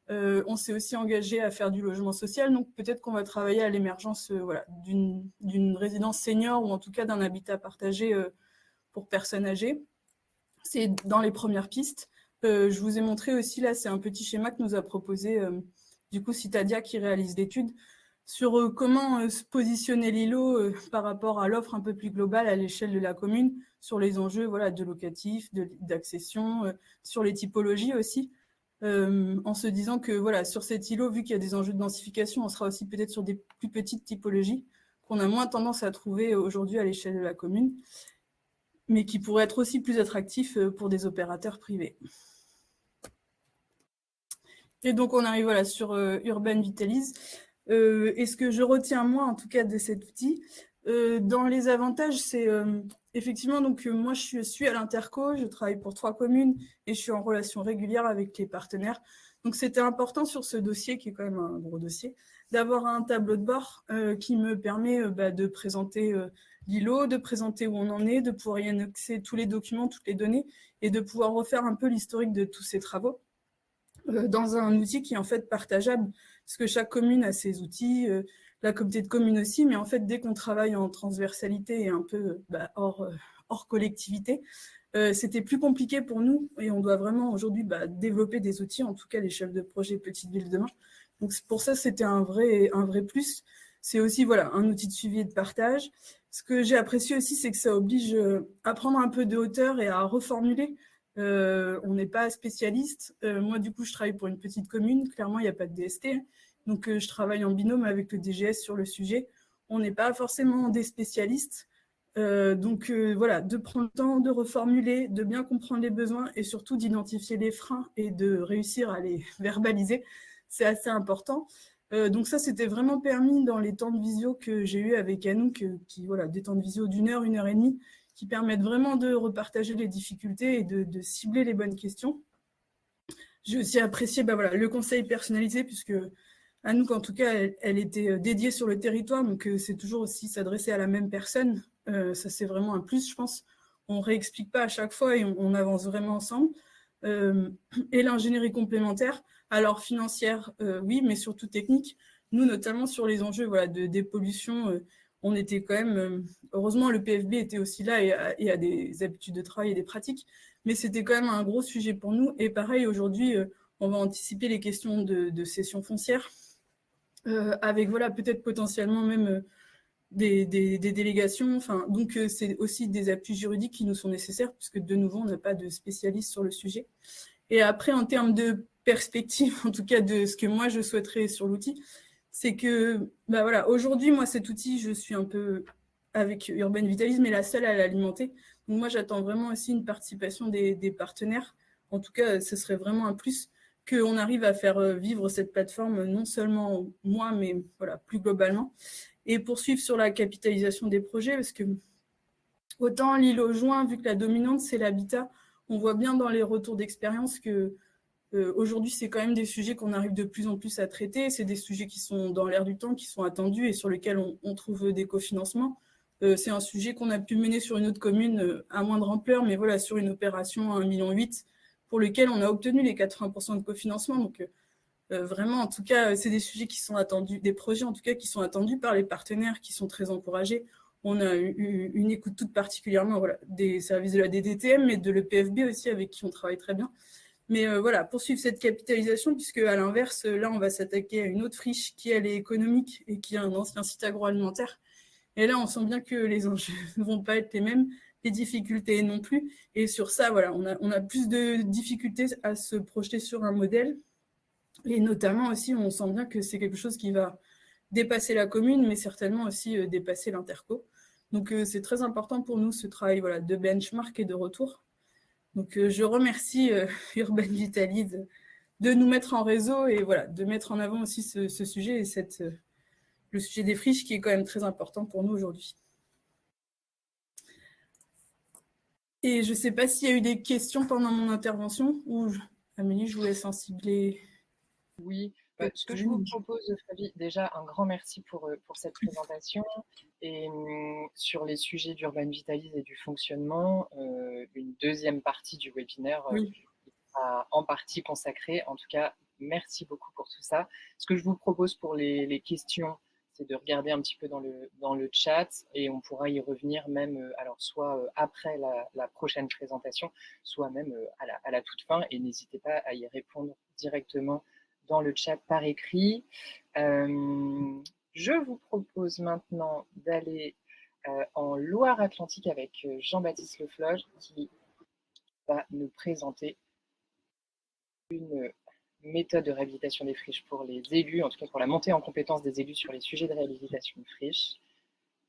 On s'est aussi engagé à faire du logement social. Donc, peut-être qu'on va travailler à l'émergence d'une résidence senior ou en tout cas d'un habitat partagé pour personnes âgées. C'est dans les premières pistes. Je vous ai montré aussi, là, c'est un petit schéma que nous a proposé du coup, Citadia qui réalise l'étude sur comment se positionner l'îlot par rapport à l'offre un peu plus globale à l'échelle de la commune, sur les enjeux de locatif, d'accession, sur les typologies aussi, en se disant que sur cet îlot, vu qu'il y a des enjeux de densification, on sera aussi peut-être sur des plus petites typologies qu'on a moins tendance à trouver aujourd'hui à l'échelle de la commune, mais qui pourraient être aussi plus attractifs pour des opérateurs privés. Et donc, on arrive sur Urban Vitalise. Et ce que je retiens, moi, en tout cas, de cet outil, dans les avantages, c'est effectivement, donc moi, je suis à l'Interco, je travaille pour 3 communes et je suis en relation régulière avec les partenaires. Donc, c'était important sur ce dossier, qui est quand même un gros dossier, d'avoir un tableau de bord qui me permet de présenter l'îlot, de présenter où on en est, de pouvoir y annexer tous les documents, toutes les données et de pouvoir refaire un peu l'historique de tous ces travaux dans un outil qui est en fait partageable, parce que chaque commune a ses outils, la communauté de communes aussi, mais en fait, dès qu'on travaille en transversalité et un peu hors collectivité, c'était plus compliqué pour nous, et on doit vraiment aujourd'hui développer des outils, en tout cas les chefs de projet Petites Villes de demain. Donc pour ça, c'était un vrai plus. C'est aussi un outil de suivi et de partage. Ce que j'ai apprécié aussi, c'est que ça oblige à prendre un peu de hauteur et à reformuler. On n'est pas spécialiste. Moi, du coup, je travaille pour une petite commune. Clairement, il n'y a pas de DST. Donc, je travaille en binôme avec le DGS sur le sujet. On n'est pas forcément des spécialistes. De prendre le temps de reformuler, de bien comprendre les besoins et surtout d'identifier les freins et de réussir à les verbaliser, c'est assez important. Donc ça, c'était vraiment permis dans les temps de visio que j'ai eu avec Anouk, des temps de visio d'1 heure, 1 heure et demie, qui permettent vraiment de repartager les difficultés et de cibler les bonnes questions. J'ai aussi apprécié le conseil personnalisé, puisque Anouk, en tout cas, elle était dédiée sur le territoire, donc c'est toujours aussi s'adresser à la même personne. Ça, c'est vraiment un plus, je pense. On ne réexplique pas à chaque fois et on avance vraiment ensemble. Et l'ingénierie complémentaire, alors financière, oui, mais surtout technique. Nous, notamment sur les enjeux de dépollution, on était quand même... heureusement, le PFB était aussi là et a des habitudes de travail et des pratiques, mais c'était quand même un gros sujet pour nous. Et pareil, aujourd'hui, on va anticiper les questions de cession foncière, avec peut-être potentiellement même des délégations. Donc, c'est aussi des appuis juridiques qui nous sont nécessaires, puisque de nouveau, on n'a pas de spécialistes sur le sujet. Et après, en termes de perspective, en tout cas de ce que moi, je souhaiterais sur l'outil, c'est que aujourd'hui, moi, cet outil, je suis un peu avec Urban Vitalisme est la seule à l'alimenter. Donc moi, j'attends vraiment aussi une participation des partenaires. En tout cas, ce serait vraiment un plus qu'on arrive à faire vivre cette plateforme, non seulement moi, mais voilà, plus globalement. Et poursuivre sur la capitalisation des projets, parce que autant l'île aux Joints, vu que la dominante, c'est l'habitat, on voit bien dans les retours d'expérience que aujourd'hui, c'est quand même des sujets qu'on arrive de plus en plus à traiter. C'est des sujets qui sont dans l'air du temps, qui sont attendus et sur lesquels on trouve des cofinancements. C'est un sujet qu'on a pu mener sur une autre commune à moindre ampleur, mais voilà, sur une opération à 1,8 million, pour lequel on a obtenu les 80% de cofinancement. Donc, vraiment, en tout cas, c'est des sujets qui sont attendus, des projets en tout cas qui sont attendus par les partenaires, qui sont très encouragés. On a eu une écoute toute particulièrement voilà, des services de la DDTM, mais de l'EPFB aussi, avec qui on travaille très bien. Mais voilà, poursuivre cette capitalisation, puisque à l'inverse, là, on va s'attaquer à une autre friche qui, elle, est économique et qui a un ancien site agroalimentaire. Et là, on sent bien que les enjeux ne vont pas être les mêmes, les difficultés non plus. Et sur ça, voilà, on a plus de difficultés à se projeter sur un modèle. Et notamment aussi, on sent bien que c'est quelque chose qui va dépasser la commune, mais certainement aussi dépasser l'interco. Donc, c'est très important pour nous, ce travail voilà, de benchmark et de retour. Donc, je remercie Urban Vitali de nous mettre en réseau et voilà, de mettre en avant aussi ce sujet et le sujet des friches qui est quand même très important pour nous aujourd'hui. Et je ne sais pas s'il y a eu des questions pendant mon intervention ou Amélie, je voulais sensibiliser.
Oui, ce que je vous propose, Flavie, déjà un grand merci pour cette présentation. Et sur les sujets d'Urban Vitalise et du fonctionnement, une deuxième partie du webinaire sera en partie consacrée. En tout cas, merci beaucoup pour tout ça. Ce que je vous propose pour les questions, c'est de regarder un petit peu dans le chat et on pourra y revenir même, alors soit après la prochaine présentation, soit même à la toute fin. Et n'hésitez pas à y répondre directement dans le chat par écrit. Je vous propose maintenant d'aller en Loire-Atlantique avec Jean-Baptiste Lefloge qui va nous présenter une méthode de réhabilitation des friches pour les élus, en tout cas pour la montée en compétence des élus sur les sujets de réhabilitation de friches.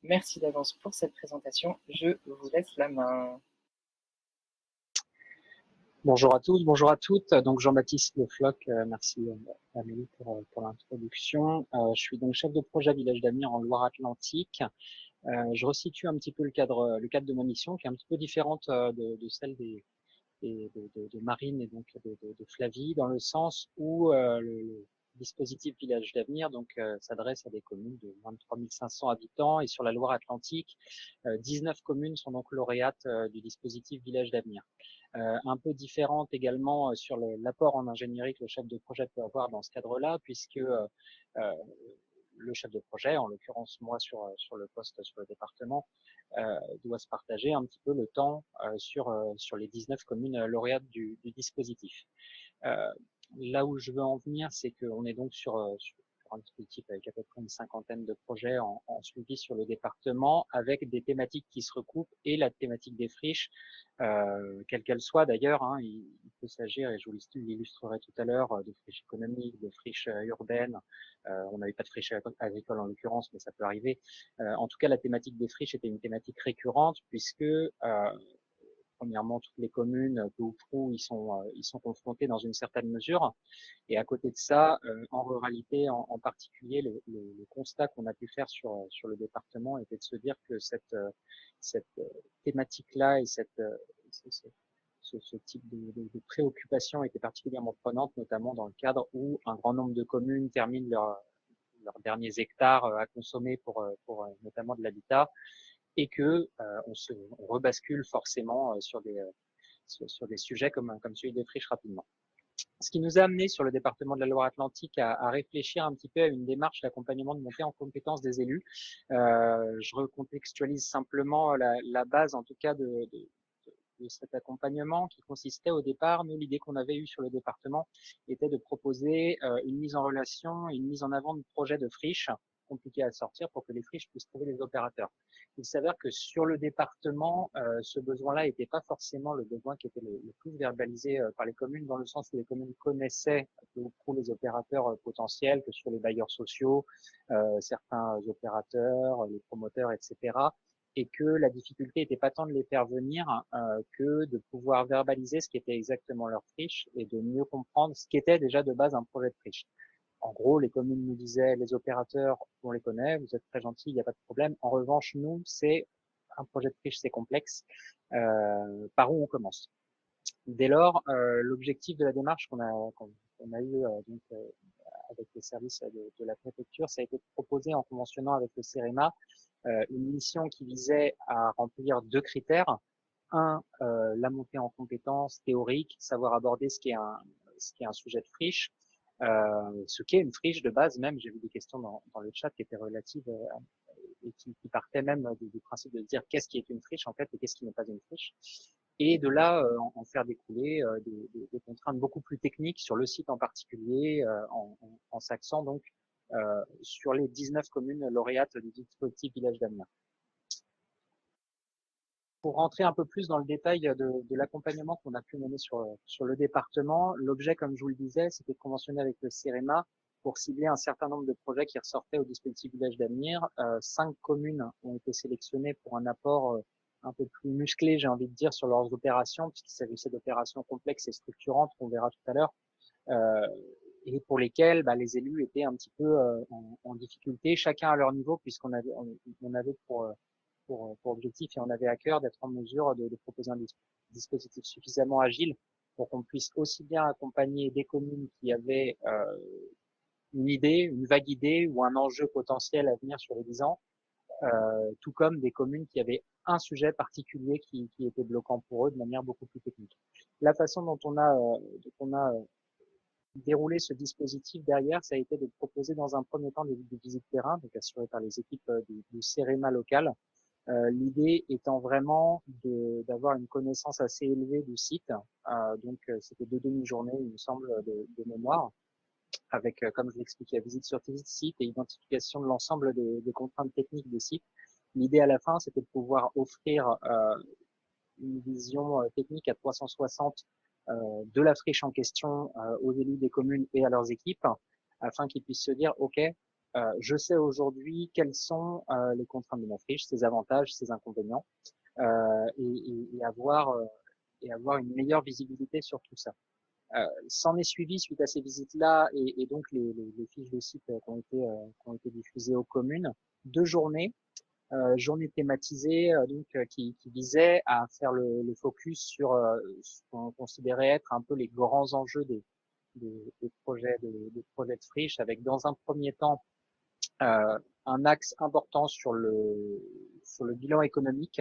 Merci d'avance pour cette présentation. Je vous laisse la main.
Bonjour à tous, bonjour à toutes. Donc Jean-Baptiste Lefloc, merci Amélie pour l'introduction. Je suis donc chef de projet Village d'Avenir en Loire-Atlantique. Je resitue un petit peu le cadre de ma mission, qui est un petit peu différente de celle de Marine et donc de Flavie, dans le sens où le dispositif Village d'Avenir s'adresse à des communes de moins de 3500 habitants et sur la Loire-Atlantique, 19 communes sont donc lauréates du dispositif Village d'Avenir. Un peu différente également sur l'apport en ingénierie que le chef de projet peut avoir dans ce cadre-là, puisque le chef de projet, en l'occurrence moi sur le poste sur le département, doit se partager un petit peu le temps sur les 19 communes lauréates du dispositif. Là où je veux en venir, c'est qu'on est donc sur un dispositif avec à peu près une cinquantaine de projets en suivi sur le département, avec des thématiques qui se recoupent et la thématique des friches, quelle qu'elle soit d'ailleurs, hein, il peut s'agir, et je vous l'illustrerai tout à l'heure, de friches économiques, de friches urbaines. On n'avait pas de friches agricoles en l'occurrence, mais ça peut arriver. En tout cas, la thématique des friches était une thématique récurrente puisque premièrement, toutes les communes, peu ou prou, ils sont confrontés dans une certaine mesure. Et à côté de ça, en ruralité en particulier, le constat qu'on a pu faire sur le département était de se dire que cette thématique-là et ce type de préoccupation était particulièrement prenante, notamment dans le cadre où un grand nombre de communes terminent leurs derniers hectares à consommer pour notamment de l'habitat, et que on rebascule forcément sur des sujets comme celui des friches rapidement. Ce qui nous a amené sur le département de la Loire-Atlantique à réfléchir un petit peu à une démarche d'accompagnement de montée en compétence des élus. Je recontextualise simplement la base, en tout cas, de cet accompagnement qui consistait au départ, nous, l'idée qu'on avait eue sur le département était de proposer une mise en relation, une mise en avant de projets de friches compliqués à sortir pour que les friches puissent trouver les opérateurs. Il s'avère que sur le département, ce besoin-là n'était pas forcément le besoin qui était le plus verbalisé par les communes, dans le sens où les communes connaissaient pour les opérateurs potentiels, que ce soit les bailleurs sociaux, certains opérateurs, les promoteurs, etc., et que la difficulté n'était pas tant de les faire venir que de pouvoir verbaliser ce qu'était exactement leur friche et de mieux comprendre ce qu'était déjà de base un projet de friche. En gros, les communes nous disaient, les opérateurs, on les connaît, vous êtes très gentils, il n'y a pas de problème. En revanche, nous, c'est un projet de friche, c'est complexe. Par où on commence? Dès lors, l'objectif de la démarche qu'on a eu avec les services de la préfecture, ça a été de proposer en conventionnant avec le CEREMA une mission qui visait à remplir deux critères. Un, la montée en compétences théoriques, savoir aborder ce qui est un sujet de friche, ce qu'est une friche de base même. J'ai vu des questions dans le chat qui étaient relatives et qui partaient même du principe de dire qu'est-ce qui est une friche en fait et qu'est-ce qui n'est pas une friche. Et de là, en faire découler des contraintes beaucoup plus techniques sur le site en particulier, en s'axant donc sur les 19 communes lauréates du dispositif Village d'Amiens. Pour rentrer un peu plus dans le détail de l'accompagnement qu'on a pu mener sur le département, l'objet, comme je vous le disais, c'était de conventionner avec le CEREMA pour cibler un certain nombre de projets qui ressortaient au dispositif Village d'Amiens. 5 communes ont été sélectionnées pour un apport un peu plus musclé, j'ai envie de dire, sur leurs opérations, puisqu'il s'agissait d'opérations complexes et structurantes, qu'on verra tout à l'heure, et pour lesquelles les élus étaient un petit peu en difficulté, chacun à leur niveau, puisqu'on avait, on avait pour objectif et on avait à cœur d'être en mesure de proposer un dispositif suffisamment agile pour qu'on puisse aussi bien accompagner des communes qui avaient une idée, une vague idée ou un enjeu potentiel à venir sur les 10 ans, tout comme des communes qui avaient un sujet particulier qui était bloquant pour eux de manière beaucoup plus technique. La façon dont on a déroulé ce dispositif derrière, ça a été de proposer dans un premier temps des visites terrain, donc assurées par les équipes du CEREMA local. L'idée étant vraiment d'avoir une connaissance assez élevée du site. Donc c'était 2 demi-journées, il me semble, de mémoire, avec, comme je l'expliquais, visite sur site et identification de l'ensemble des contraintes techniques des sites. L'idée à la fin, c'était de pouvoir offrir une vision technique à 360 de la friche en question aux élus des communes et à leurs équipes, afin qu'ils puissent se dire, OK, je sais aujourd'hui quelles sont les contraintes de ma friche, ses avantages, ses inconvénients, et avoir une meilleure visibilité sur tout ça. S'en est suivi suite à ces visites-là et donc les fiches de site qui ont été diffusées aux communes, 2 journées, journées thématisées qui visaient à faire le focus sur ce qu'on considérait être un peu les grands enjeux des projets de friche, avec dans un premier temps un axe important sur le bilan économique,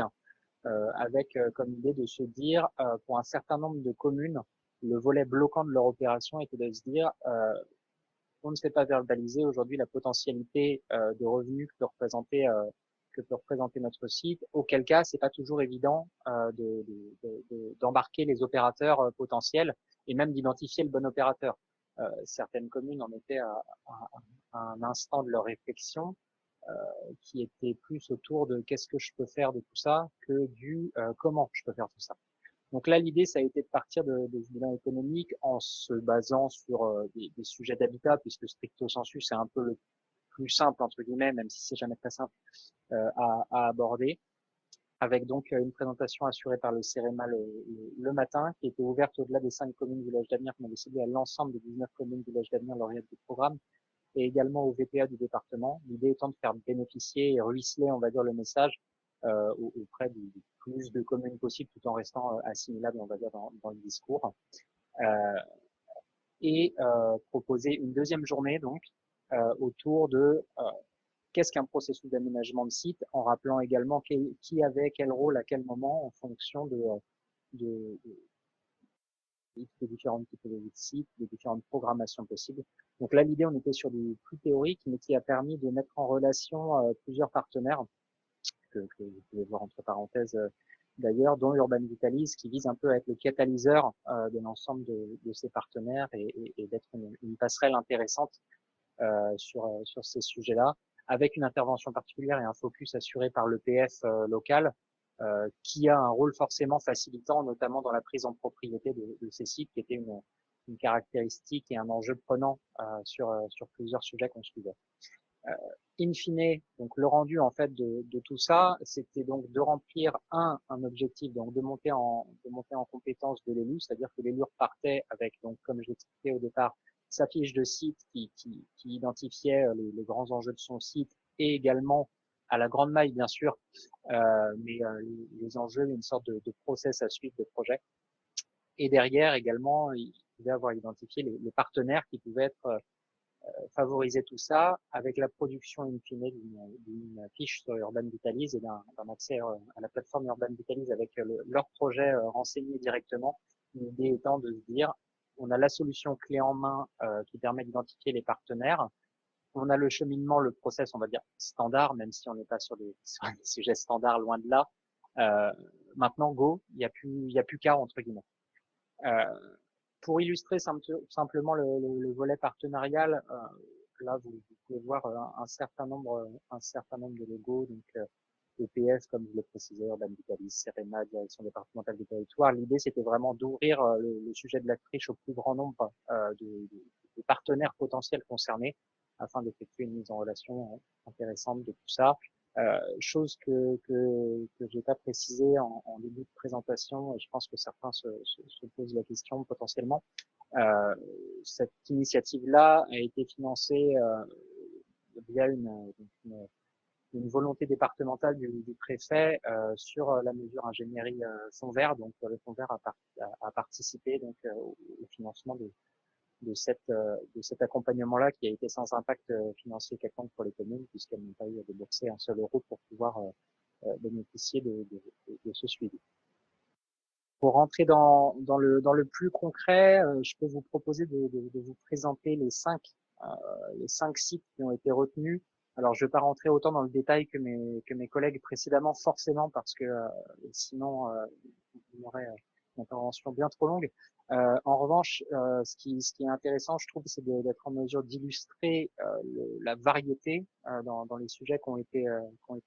avec comme idée de se dire pour un certain nombre de communes, le volet bloquant de leur opération était de se dire on ne sait pas verbaliser aujourd'hui la potentialité de revenus que peut représenter notre site, auquel cas c'est pas toujours évident d'embarquer les opérateurs potentiels et même d'identifier le bon opérateur. Certaines communes en étaient à un instant de leur réflexion qui était plus autour de qu'est-ce que je peux faire de tout ça que du comment je peux faire tout ça. Donc là, l'idée, ça a été de partir des bilans économiques en se basant sur des sujets d'habitat, puisque stricto sensu, c'est un peu le plus simple, entre guillemets, même si c'est jamais très simple à aborder, avec donc une présentation assurée par le CEREMA le matin, qui était ouverte au-delà des 5 communes Village d'Amiens, qu'on avait ciblé à l'ensemble des 19 communes Village d'Amiens lauréates du programme, et également au VPA du département. L'idée étant de faire bénéficier et ruisseler, on va dire, le message auprès du plus de communes possible, tout en restant assimilable, on va dire, dans le discours. Et proposer une deuxième journée, donc, autour de qu'est-ce qu'un processus d'aménagement de site, en rappelant également qui avait quel rôle à quel moment en fonction des différentes typologies de sites, des différentes programmations possibles. Donc là, l'idée, on était sur du plus théorique, mais qui a permis de mettre en relation plusieurs partenaires, que vous pouvez voir entre parenthèses d'ailleurs, dont Urban Vitalise, qui vise un peu à être le catalyseur de l'ensemble de ces partenaires et d'être une passerelle intéressante sur ces sujets-là, avec une intervention particulière et un focus assuré par l'EPF local, qui a un rôle forcément facilitant, notamment dans la prise en propriété de ces sites, qui était une caractéristique et un enjeu prenant sur plusieurs sujets qu'on suivait. In fine, donc le rendu en fait de tout ça, c'était donc de remplir un objectif, donc de monter en compétence de l'élu, c'est-à-dire que l'élu repartait avec, donc comme je l'expliquais au départ, sa fiche de site qui identifiait les grands enjeux de son site et également à la grande maille bien sûr, mais les enjeux, une sorte de process à suivre de projet. Et derrière également, il devait avoir identifié les partenaires qui pouvaient être favoriser tout ça avec la production in fine d'une fiche sur Urban Vitalise et d'un accès à la plateforme Urban Vitalise avec leur projet renseigné directement. L'idée étant de se dire, on a la solution clé en main qui permet d'identifier les partenaires. On a le cheminement, le process, on va dire standard, même si on n'est pas sur des sujets standards, loin de là. Maintenant, go, il y a plus qu'à entre guillemets. Pour illustrer simplement le volet partenarial, là vous pouvez voir un certain nombre de logos, donc EPF comme je le précisais, Urban Vitalise, Cerema, Direction départementale des territoires. L'idée c'était vraiment d'ouvrir le sujet de la friche au plus grand nombre de partenaires potentiels concernés afin d'effectuer une mise en relation intéressante de tout ça. Chose que j'ai pas précisé en début de présentation, et je pense que certains se posent la question potentiellement. Cette initiative-là a été financée via une volonté départementale du préfet sur la mesure ingénierie fonds vert. Donc le fonds vert a participé donc au financement de cet accompagnement-là qui a été sans impact financier quelconque pour les communes puisqu'elles n'ont pas eu à débourser un seul euro pour pouvoir bénéficier de ce suivi. Pour rentrer dans le plus concret, je peux vous proposer de vous présenter les cinq sites qui ont été retenus. Alors, je ne vais pas rentrer autant dans le détail que mes collègues précédemment, forcément, parce que sinon, on aurait une intervention bien trop longue. En revanche, ce qui est intéressant, je trouve, c'est d'être en mesure d'illustrer la variété dans les sujets qui ont été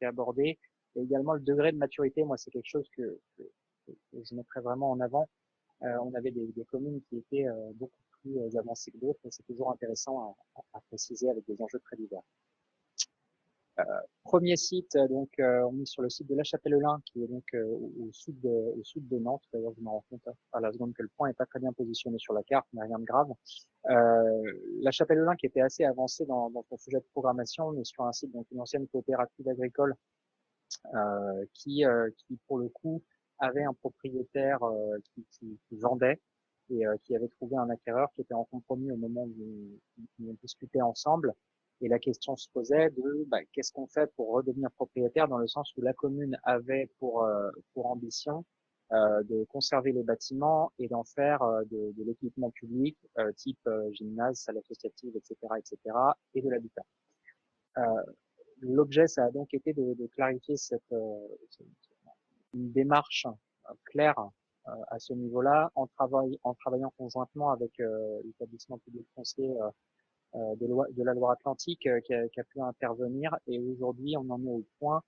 abordés, et également le degré de maturité. Moi, c'est quelque chose que je mettrais vraiment en avant. On avait des communes qui étaient beaucoup plus avancées que d'autres, mais c'est toujours intéressant à préciser avec des enjeux très divers. Premier site, donc on est sur le site de La Chapelle-Lin, qui est donc au sud de Nantes. D'ailleurs, je me rends compte à la seconde que le point n'est pas très bien positionné sur la carte, mais rien de grave. La Chapelle-Lin, qui était assez avancée dans son sujet de programmation, on est sur un site, donc une ancienne coopérative agricole, qui pour le coup avait un propriétaire qui vendait et qui avait trouvé un acquéreur qui était en compromis au moment où on discutait ensemble. Et la question se posait de qu'est-ce qu'on fait pour redevenir propriétaire, dans le sens où la commune avait pour ambition de conserver les bâtiments et d'en faire de l'équipement public type gymnase, salle associative, etc., et de l'habitat. L'objet, ça a donc été de clarifier une démarche claire à ce niveau-là, en travaillant conjointement avec l'établissement public foncier de la Loire-Atlantique qui a pu intervenir. Et aujourd'hui, on en est au point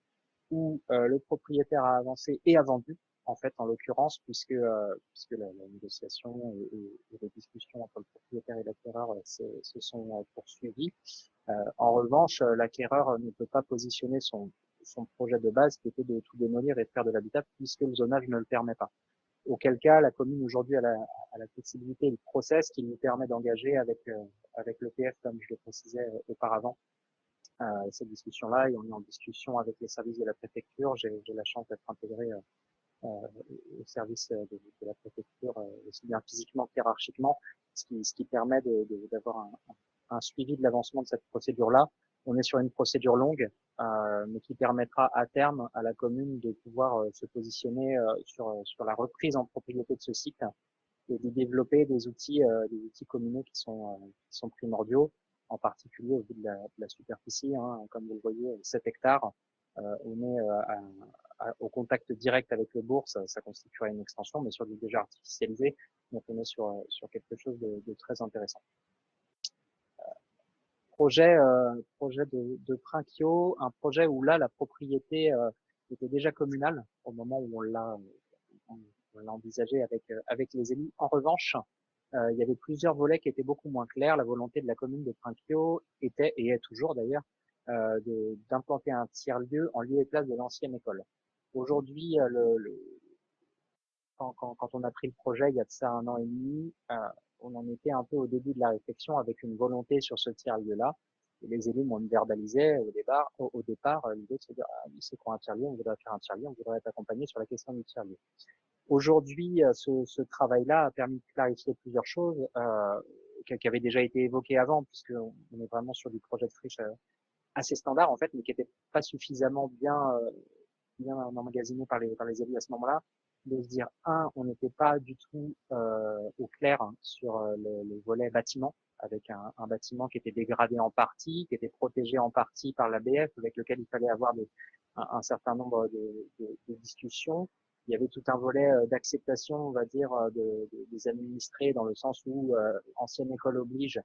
où le propriétaire a avancé et a vendu, en fait, en l'occurrence, puisque la négociation et les discussions entre le propriétaire et l'acquéreur se sont poursuivies. En revanche, l'acquéreur ne peut pas positionner son projet de base, qui était de tout démolir et de faire de l'habitat, puisque le zonage ne le permet pas. Auquel cas, la commune aujourd'hui a la flexibilité et le process qui lui permet d'engager avec l'EPF, comme je le précisais auparavant, cette discussion-là. Et on est en discussion avec les services de la préfecture. J'ai la chance d'être intégré au service de la préfecture, aussi bien physiquement qu'hiérarchiquement, ce qui permet d'avoir un suivi de l'avancement de cette procédure-là. On est sur une procédure longue, mais qui permettra à terme à la commune de pouvoir se positionner sur la reprise en propriété de ce site et de développer des outils communaux qui sont primordiaux, en particulier au vu de la superficie, comme vous le voyez, 7 hectares. On est au contact direct avec le bourg, ça constituerait une extension, mais sur du déjà artificialisé, donc on est sur quelque chose de très intéressant. Projet de Princio, un projet où là la propriété était déjà communale au moment où on l'a envisagé avec les élus. En revanche, il y avait plusieurs volets qui étaient beaucoup moins clairs. La volonté de la commune de Princio était, et est toujours d'ailleurs, d'implanter un tiers-lieu en lieu et place de l'ancienne école. Aujourd'hui, quand on a pris le projet il y a de ça 1 an et demi, on en était un peu au début de la réflexion avec une volonté sur ce tiers-lieu-là. Et les élus m'ont verbalisé au départ l'idée de se dire c'est quoi un tiers-lieu, on voudrait faire un tiers-lieu, on voudrait être accompagné sur la question du tiers-lieu. Aujourd'hui, ce travail-là a permis de clarifier plusieurs choses qui avaient déjà été évoquées avant, puisque on est vraiment sur du projet de friche assez standard en fait, mais qui n'était pas suffisamment bien emmagasiné par les élus à ce moment-là, de se dire, on n'était pas du tout au clair sur le volet bâtiment, avec un bâtiment qui était dégradé en partie, qui était protégé en partie par l'ABF, avec lequel il fallait avoir un certain nombre de discussions. Il y avait tout un volet d'acceptation, on va dire, des administrés, dans le sens où ancienne école oblige,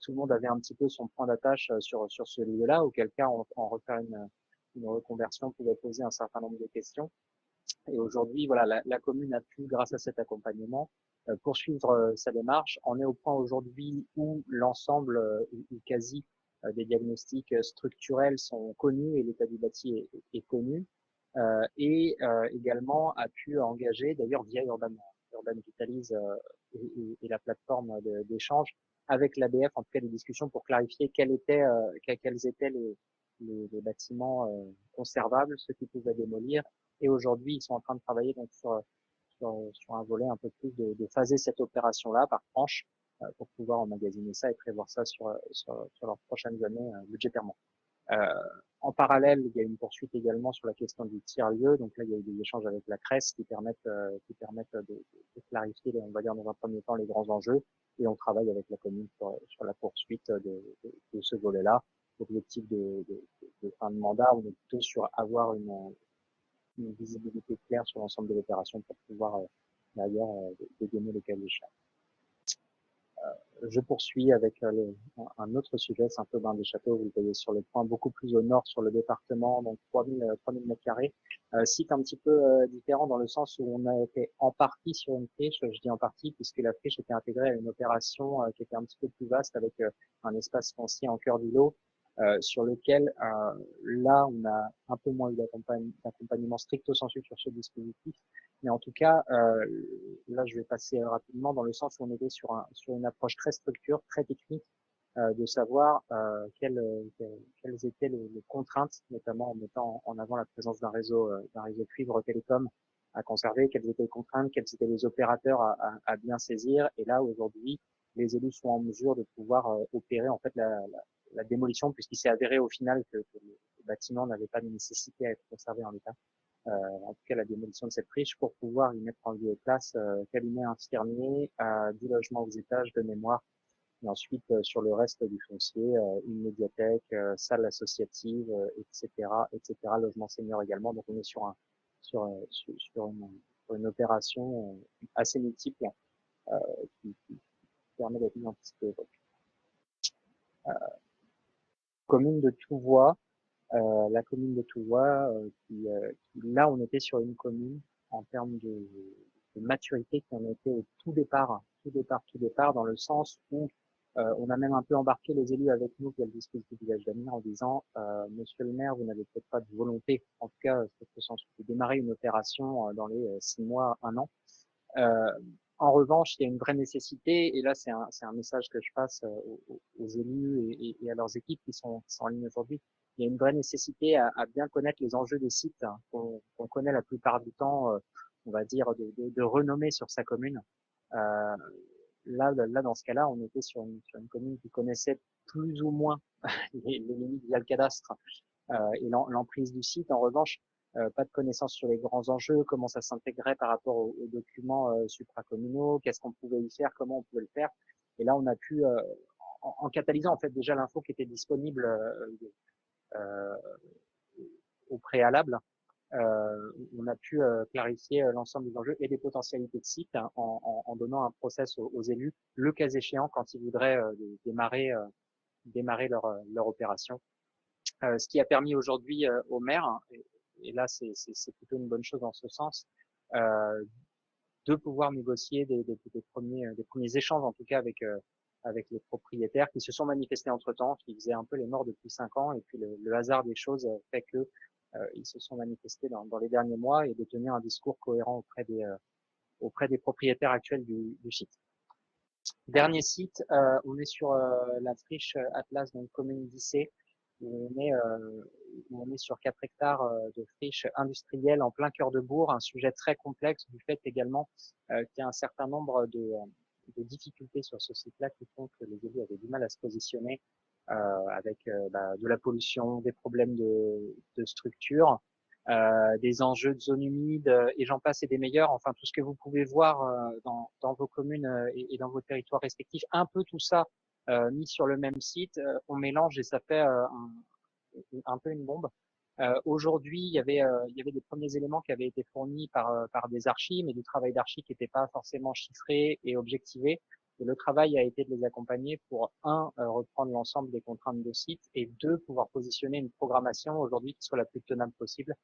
tout le monde avait un petit peu son point d'attache sur ce lieu-là, auquel cas en refaire une reconversion pouvait poser un certain nombre de questions. Et aujourd'hui, voilà, la commune a pu, grâce à cet accompagnement, poursuivre sa démarche. On est au point aujourd'hui où l'ensemble ou quasi des diagnostics structurels sont connus et l'état du bâti est connu. Et également a pu engager, d'ailleurs via Urban Vitalise et la plateforme d'échange, avec l'ABF, en tout cas des discussions pour clarifier quels étaient les bâtiments conservables, ceux qui pouvaient démolir. Et aujourd'hui, ils sont en train de travailler donc sur un volet un peu plus de phaser cette opération-là par tranche pour pouvoir emmagasiner ça et prévoir ça sur leurs prochaines années budgétairement. En parallèle, il y a une poursuite également sur la question du tiers-lieu. Donc là, il y a eu des échanges avec la CRES qui permettent de clarifier, on va dire dans un premier temps, les grands enjeux. Et on travaille avec la commune sur la poursuite de ce volet-là. L'objectif de fin de mandat, on est plutôt sur avoir une visibilité claire sur l'ensemble de l'opération pour pouvoir d'ailleurs dégainer le cas échéant. Je poursuis avec un autre sujet, c'est un peu bain des châteaux, vous le voyez sur le point, beaucoup plus au nord sur le département, donc 3000 m². Site un petit peu différent dans le sens où on a été en partie sur une friche, je dis en partie puisque la friche était intégrée à une opération qui était un petit peu plus vaste avec un espace foncier en cœur du lot, sur lequel là on a un peu moins eu d'accompagnement stricto sensu sur ce dispositif. Mais en tout cas, là, je vais passer rapidement dans le sens où on était sur une approche très structure, très technique, de savoir quelles étaient les contraintes, notamment en mettant en avant la présence d'un réseau cuivre télécom à conserver, quelles étaient les contraintes, quels étaient les opérateurs à bien saisir. Et là, aujourd'hui, les élus sont en mesure de pouvoir opérer en fait la démolition, puisqu'il s'est avéré au final que le bâtiment n'avait pas de nécessité à être conservé en l'état. En tout cas la démolition de cette friche pour pouvoir y mettre en lieu et place cabinet infirmier, 10 logements aux étages de mémoire, et ensuite sur le reste du foncier, une médiathèque, salle associative, etc., logement senior également. Donc on est sur une opération assez multiple qui permet d'être mise anticipée. Commune de Touvois. La commune de Touvois, qui là on était sur une commune en termes de maturité qui en était au tout départ, dans le sens où on a même un peu embarqué les élus avec nous via le dispositif du village d'Amiens en disant Monsieur le maire, vous n'avez peut-être pas de volonté, en tout cas de démarrer une opération dans les 6 mois, 1 an. En revanche, il y a une vraie nécessité, et là c'est un message que je passe aux élus et à leurs équipes qui sont en ligne aujourd'hui. Il y a une vraie nécessité à bien connaître les enjeux des sites qu'on connaît la plupart du temps, on va dire, de renommer sur sa commune. Là, dans ce cas-là, on était sur une commune qui connaissait plus ou moins les limites via le cadastre et l'emprise du site. En revanche, pas de connaissances sur les grands enjeux, comment ça s'intégrait par rapport aux documents supracommunaux, qu'est-ce qu'on pouvait y faire, comment on pouvait le faire. Et là, on a pu, en catalysant en fait déjà l'info qui était disponible au préalable, on a pu clarifier l'ensemble des enjeux et des potentialités de site en donnant un process aux élus, le cas échéant quand ils voudraient démarrer leur opération. Ce qui a permis aujourd'hui au maire, et là c'est plutôt une bonne chose dans ce sens, de pouvoir négocier des premiers échanges en tout cas avec avec les propriétaires qui se sont manifestés entre-temps, qui faisaient un peu les morts depuis 5 ans, et puis le hasard des choses fait que ils se sont manifestés dans les derniers mois et de tenir un discours cohérent auprès des propriétaires actuels du site. Dernier site, on est sur la friche Atlas, donc commune d'Issé, où on est sur 4 hectares de friche industrielle en plein cœur de bourg, un sujet très complexe du fait également qu'il y a un certain nombre de difficultés sur ce site-là qui font que les élus avaient du mal à se positionner avec de la pollution, des problèmes de structure, des enjeux de zones humides et j'en passe et des meilleurs. Enfin, tout ce que vous pouvez voir dans vos communes et dans vos territoires respectifs, un peu tout ça mis sur le même site, on mélange et ça fait un peu une bombe. Aujourd'hui, il y avait des premiers éléments qui avaient été fournis par des archis, mais du travail d'archi qui n'était pas forcément chiffré et objectivé. Et le travail a été de les accompagner pour, reprendre l'ensemble des contraintes de site et deux, pouvoir positionner une programmation aujourd'hui qui soit la plus tenable possible.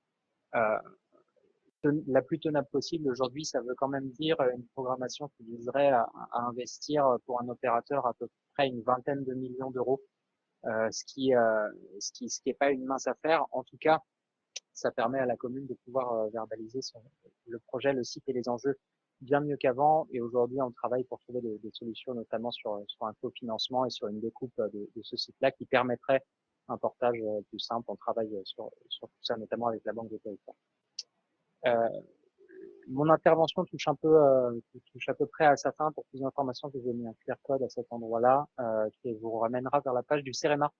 La plus tenable possible aujourd'hui, ça veut quand même dire une programmation qui viserait à investir pour un opérateur à peu près une vingtaine de millions d'euros, ce qui est pas une mince affaire. En tout cas, ça permet à la commune de pouvoir verbaliser le projet, le site et les enjeux bien mieux qu'avant. Et aujourd'hui, on travaille pour trouver des solutions, notamment sur un cofinancement et sur une découpe de ce site-là qui permettrait un portage plus simple. On travaille sur tout ça, notamment avec la Banque des Territoires. Mon intervention touche à peu près à sa fin. Pour plus d'informations, je vous ai mis un QR code à cet endroit-là qui vous ramènera vers la page du CEREMA,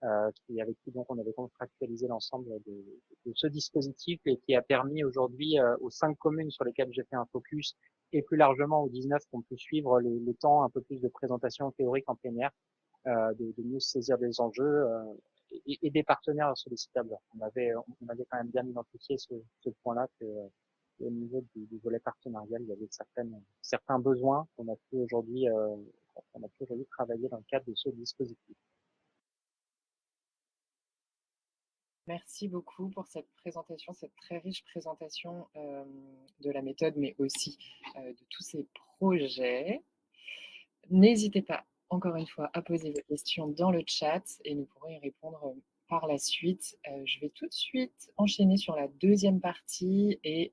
avec qui donc on avait contractualisé l'ensemble de ce dispositif et qui a permis aujourd'hui aux 5 communes sur lesquelles j'ai fait un focus et plus largement aux 19 qu'on peut suivre les temps un peu plus de présentation théorique en plénière, de mieux saisir des enjeux et des partenaires sollicitables. On avait quand même bien identifié ce point-là que au niveau du volet partenarial, il y avait certains besoins qu'on a pu aujourd'hui travailler dans le cadre de ce dispositif.
Merci beaucoup pour cette présentation, cette très riche présentation de la méthode, mais aussi de tous ces projets. N'hésitez pas, encore une fois, à poser vos questions dans le chat et nous pourrons y répondre par la suite. Je vais tout de suite enchaîner sur la deuxième partie et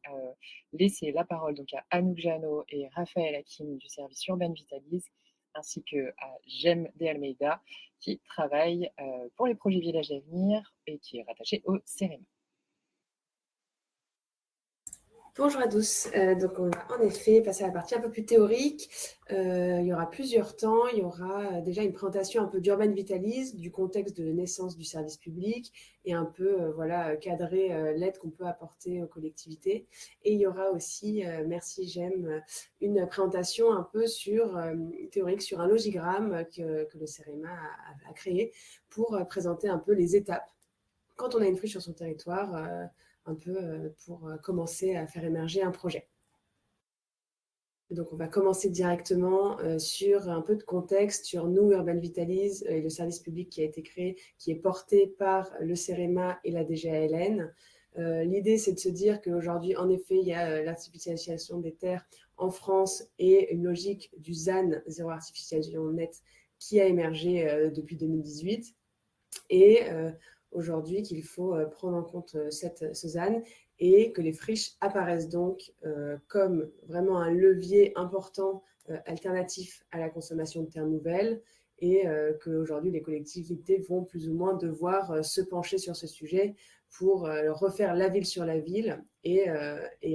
laisser la parole donc à Anouk Jeannot et Raphaël Hakim du service Urban Vitalise, ainsi qu'à Jem De Almeida, qui travaille pour les projets Villages d'avenir et qui est rattaché au CEREMA.
Bonjour à tous. Donc, on va en effet passer à la partie un peu plus théorique. Il y aura plusieurs temps. Il y aura déjà une présentation un peu d'Urban Vitalise, du contexte de naissance du service public et un peu cadrer l'aide qu'on peut apporter aux collectivités. Et il y aura aussi, merci Jem, une présentation un peu théorique sur un logigramme que le CEREMA a créé pour présenter un peu les étapes quand on a une friche sur son territoire, un peu pour commencer à faire émerger un projet. Donc, on va commencer directement sur un peu de contexte sur nous, Urban Vitalise, et le service public qui a été créé, qui est porté par le CEREMA et la DGALN. L'idée, c'est de se dire qu'aujourd'hui, en effet, il y a l'artificialisation des terres en France et une logique du ZAN, zéro artificialisation nette, qui a émergé depuis 2018. Et aujourd'hui qu'il faut prendre en compte ce ZAN et que les friches apparaissent donc comme vraiment un levier important alternatif à la consommation de terres nouvelles et qu'aujourd'hui les collectivités vont plus ou moins devoir se pencher sur ce sujet pour refaire la ville sur la ville et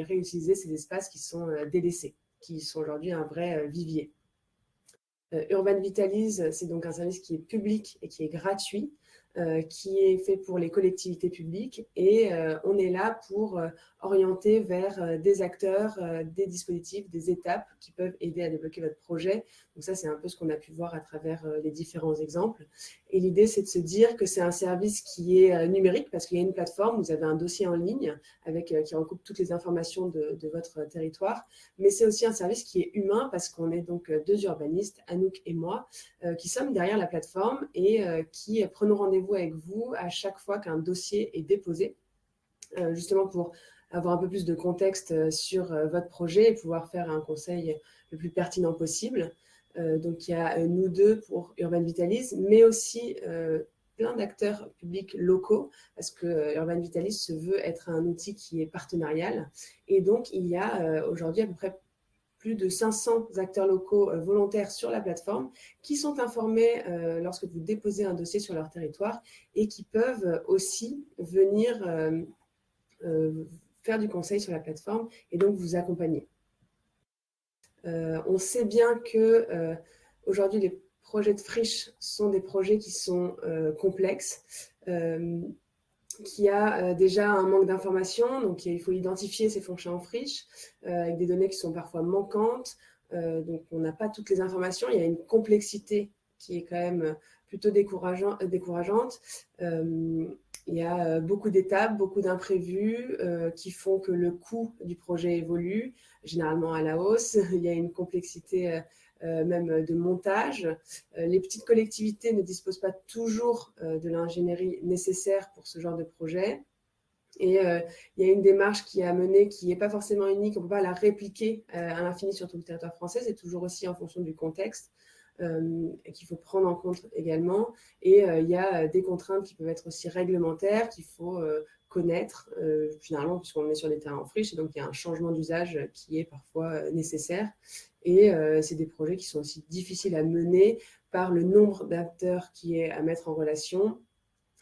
réutiliser ces espaces qui sont délaissés, qui sont aujourd'hui un vrai vivier. Urban Vitalise, c'est donc un service qui est public et qui est gratuit, qui est fait pour les collectivités publiques et on est là pour orienter vers des acteurs, des dispositifs, des étapes qui peuvent aider à débloquer votre projet. Donc ça, c'est un peu ce qu'on a pu voir à travers les différents exemples. Et l'idée, c'est de se dire que c'est un service qui est numérique parce qu'il y a une plateforme, vous avez un dossier en ligne qui recoupe toutes les informations de votre territoire, mais c'est aussi un service qui est humain parce qu'on est donc 2 urbanistes, Anouk et moi, qui sommes derrière la plateforme et qui prenons rendez-vous avec vous à chaque fois qu'un dossier est déposé, justement pour avoir un peu plus de contexte sur votre projet et pouvoir faire un conseil le plus pertinent possible. Donc, il y a nous deux pour Urban Vitalis, mais aussi plein d'acteurs publics locaux, parce que Urban Vitalis se veut être un outil qui est partenarial. Et donc, il y a aujourd'hui à peu près plus de 500 acteurs locaux volontaires sur la plateforme qui sont informés lorsque vous déposez un dossier sur leur territoire et qui peuvent aussi venir faire du conseil sur la plateforme et donc vous accompagner. On sait bien que aujourd'hui les projets de friche sont des projets qui sont complexes, qui a déjà un manque d'informations, donc il faut identifier ces fonciers en friche avec des données qui sont parfois manquantes, donc on n'a pas toutes les informations, il y a une complexité qui est quand même plutôt décourageante. Il y a beaucoup d'étapes, beaucoup d'imprévus qui font que le coût du projet évolue, généralement à la hausse. Il y a une complexité même de montage. Les petites collectivités ne disposent pas toujours de l'ingénierie nécessaire pour ce genre de projet. Et il y a une démarche qui est à mener qui n'est pas forcément unique, on ne peut pas la répliquer à l'infini sur tout le territoire français, c'est toujours aussi en fonction du contexte. Qu'il faut prendre en compte également. Et il y a des contraintes qui peuvent être aussi réglementaires, qu'il faut connaître, finalement, puisqu'on est sur des terrains en friche, et donc il y a un changement d'usage qui est parfois nécessaire. Et c'est des projets qui sont aussi difficiles à mener par le nombre d'acteurs qui est à mettre en relation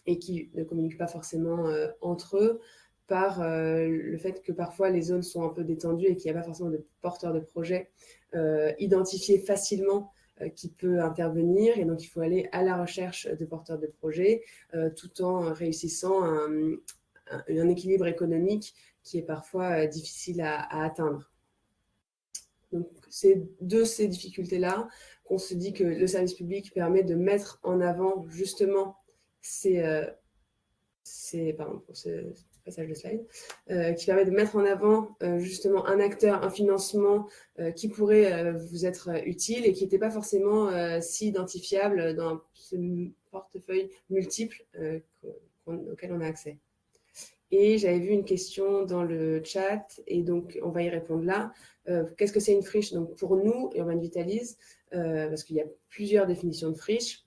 et qui ne communiquent pas forcément entre eux, par le fait que parfois les zones sont un peu détendues et qu'il n'y a pas forcément de porteurs de projets identifiés facilement qui peut intervenir, et donc il faut aller à la recherche de porteurs de projets tout en réussissant un équilibre économique qui est parfois difficile à atteindre. Donc c'est de ces difficultés-là qu'on se dit que le service public permet de mettre en avant justement pardon pour ce passage de slide, qui permet de mettre en avant justement un acteur, un financement qui pourrait vous être utile et qui n'était pas forcément si identifiable dans ce portefeuille multiple auquel on a accès. Et j'avais vu une question dans le chat, et donc on va y répondre là. Qu'est-ce que c'est une friche? Donc pour nous, Urban Vitalis, parce qu'il y a plusieurs définitions de friche,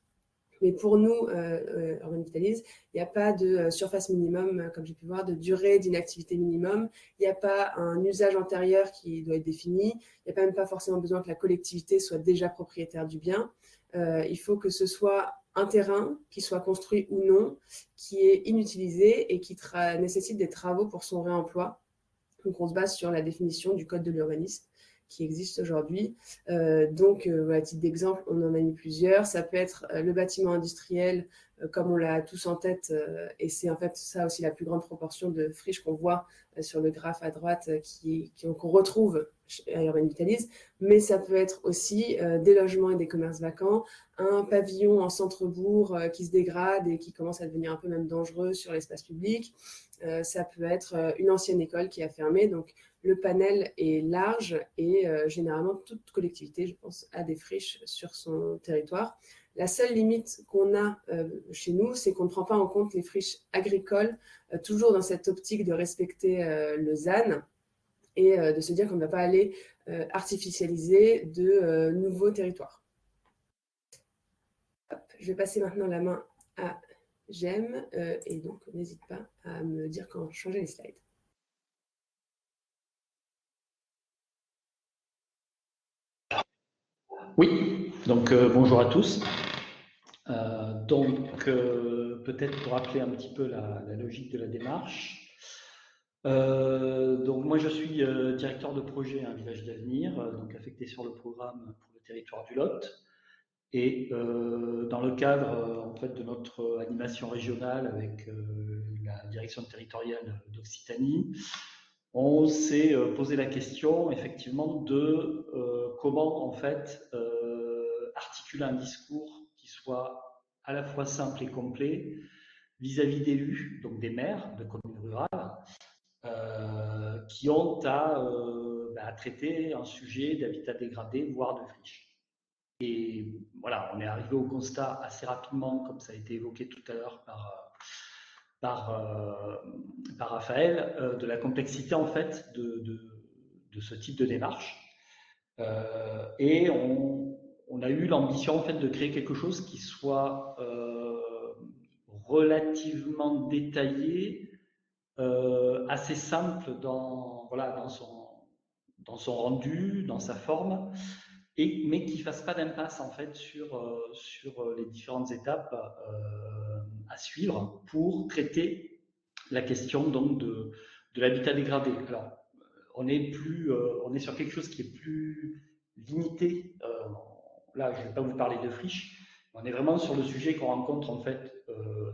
mais pour nous, Urban Vitalis, il n'y a pas de surface minimum, comme j'ai pu voir, de durée d'inactivité minimum. Il n'y a pas un usage antérieur qui doit être défini. Il n'y a même pas forcément besoin que la collectivité soit déjà propriétaire du bien. Il faut que ce soit un terrain qui soit construit ou non, qui est inutilisé et qui nécessite des travaux pour son réemploi. Donc, on se base sur la définition du Code de l'urbanisme qui existe aujourd'hui. Donc, à titre d'exemple, on en a mis plusieurs. Ça peut être le bâtiment industriel, comme on l'a tous en tête, et c'est en fait ça aussi la plus grande proportion de friches qu'on voit sur le graphe à droite, qu'on retrouve à Urban Vitalis. Mais ça peut être aussi des logements et des commerces vacants, un pavillon en centre-bourg qui se dégrade et qui commence à devenir un peu même dangereux sur l'espace public. Ça peut être une ancienne école qui a fermé. Donc, le panel est large et généralement, toute collectivité, je pense, a des friches sur son territoire. La seule limite qu'on a chez nous, c'est qu'on ne prend pas en compte les friches agricoles, toujours dans cette optique de respecter le ZAN et de se dire qu'on ne va pas aller artificialiser de nouveaux territoires. Hop, je vais passer maintenant la main à Jem, et donc n'hésite pas à me dire quand changer les slides.
Oui, donc bonjour à tous. Peut-être pour rappeler un petit peu la logique de la démarche. Donc moi je suis directeur de projet à un village d'avenir, donc affecté sur le programme pour le territoire du Lot. Et dans le cadre en fait de notre animation régionale avec la direction territoriale d'Occitanie, on s'est posé la question effectivement de comment en fait articuler un discours qui soit à la fois simple et complet vis-à-vis d'élus, donc des maires de communes rurales, qui ont à traiter un sujet d'habitat dégradé, voire de friche. Et voilà, on est arrivé au constat assez rapidement, comme ça a été évoqué tout à l'heure par Raphaël, de la complexité en fait de ce type de démarche. Et on a eu l'ambition en fait de créer quelque chose qui soit relativement détaillé, assez simple dans son rendu, dans sa forme, mais qui fasse pas d'impasse en fait sur les différentes étapes à suivre pour traiter la question donc de l'habitat dégradé. Alors on est sur quelque chose qui est plus limité. Là, je ne vais pas vous parler de friches. On est vraiment sur le sujet qu'on rencontre en fait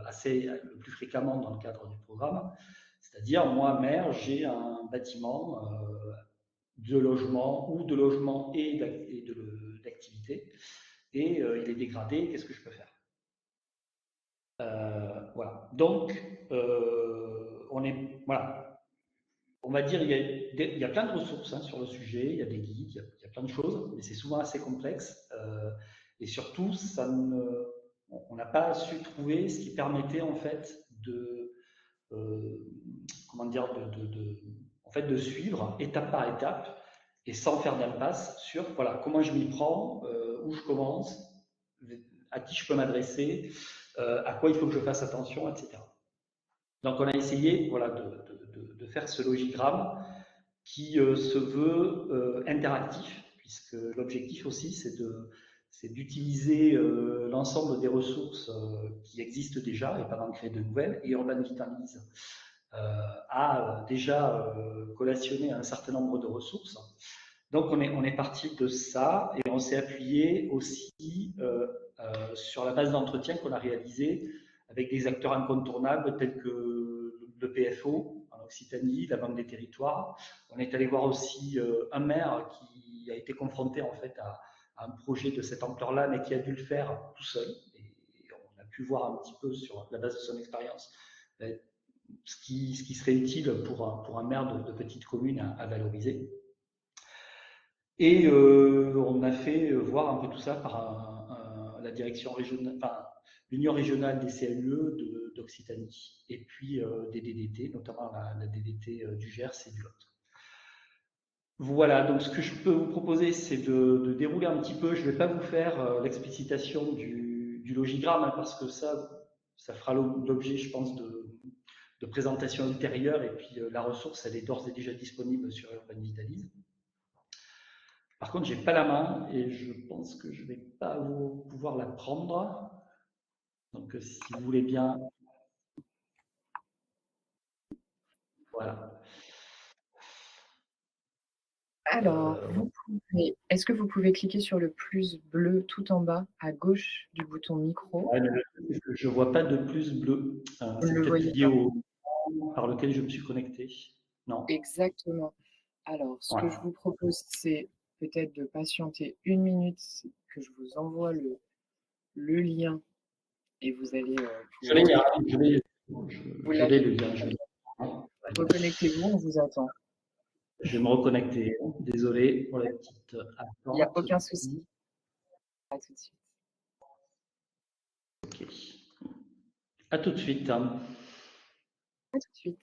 assez le plus fréquemment dans le cadre du programme. C'est-à-dire, moi, maire, j'ai un bâtiment de logement ou de logement et d'activité, et il est dégradé. Qu'est-ce que je peux faire? Voilà. Donc, on va dire, il y a plein de ressources sur le sujet, il y a des guides, il y a plein de choses, mais c'est souvent assez complexe. Et surtout, on n'a pas su trouver ce qui permettait en fait de suivre étape par étape et sans faire d'impasse sur voilà, comment je m'y prends, où je commence, à qui je peux m'adresser, à quoi il faut que je fasse attention, etc. Donc on a essayé de faire ce logigramme qui se veut interactif, puisque l'objectif aussi c'est d'utiliser l'ensemble des ressources qui existent déjà et pas d'en créer de nouvelles. Et Urban Vitalise a déjà collationné un certain nombre de ressources. Donc on est parti de ça et on s'est appuyé aussi sur la base d'entretien qu'on a réalisé avec des acteurs incontournables tels que le PFO en Occitanie, la Banque des Territoires. On est allé voir aussi un maire qui a été confronté en fait à un projet de cette ampleur-là, mais qui a dû le faire tout seul. Et on a pu voir un petit peu sur la base de son expérience ce qui serait utile pour un maire de petite commune à valoriser. Et on a fait voir un peu tout ça par la direction régionale, enfin, l'Union régionale des CLE d'Occitanie, et puis des DDT, notamment la DDT du Gers et du Lot. Voilà, donc ce que je peux vous proposer, c'est de dérouler un petit peu. Je ne vais pas vous faire l'explicitation du logigramme, parce que ça fera l'objet, je pense, de présentations ultérieures, et puis la ressource, elle est d'ores et déjà disponible sur Urban Vitalise. Par contre, j'ai pas la main et je pense que je vais pas pouvoir la prendre. Donc, si vous voulez bien, voilà.
Alors, est-ce que vous pouvez cliquer sur le plus bleu tout en bas à gauche du bouton micro?
Ouais, je vois pas de plus bleu.
Vous
C'est
ne le
peut-être
voyez
lié
pas.
au par lequel je me suis connecté. Non.
Exactement. Alors, ce que
Voilà.
je vous propose, c'est peut-être de patienter 1 minute, que je vous envoie le lien et vous allez
Je l'ai,
pouvoir... Vous
je l'ai
l'avez?
le lien.
Reconnectez-vous, on vous attend.
Je vais me reconnecter. Désolé pour la petite
Il n'y a
attente.
aucun souci. À tout de suite.
Ok. À tout de suite.
À tout de suite.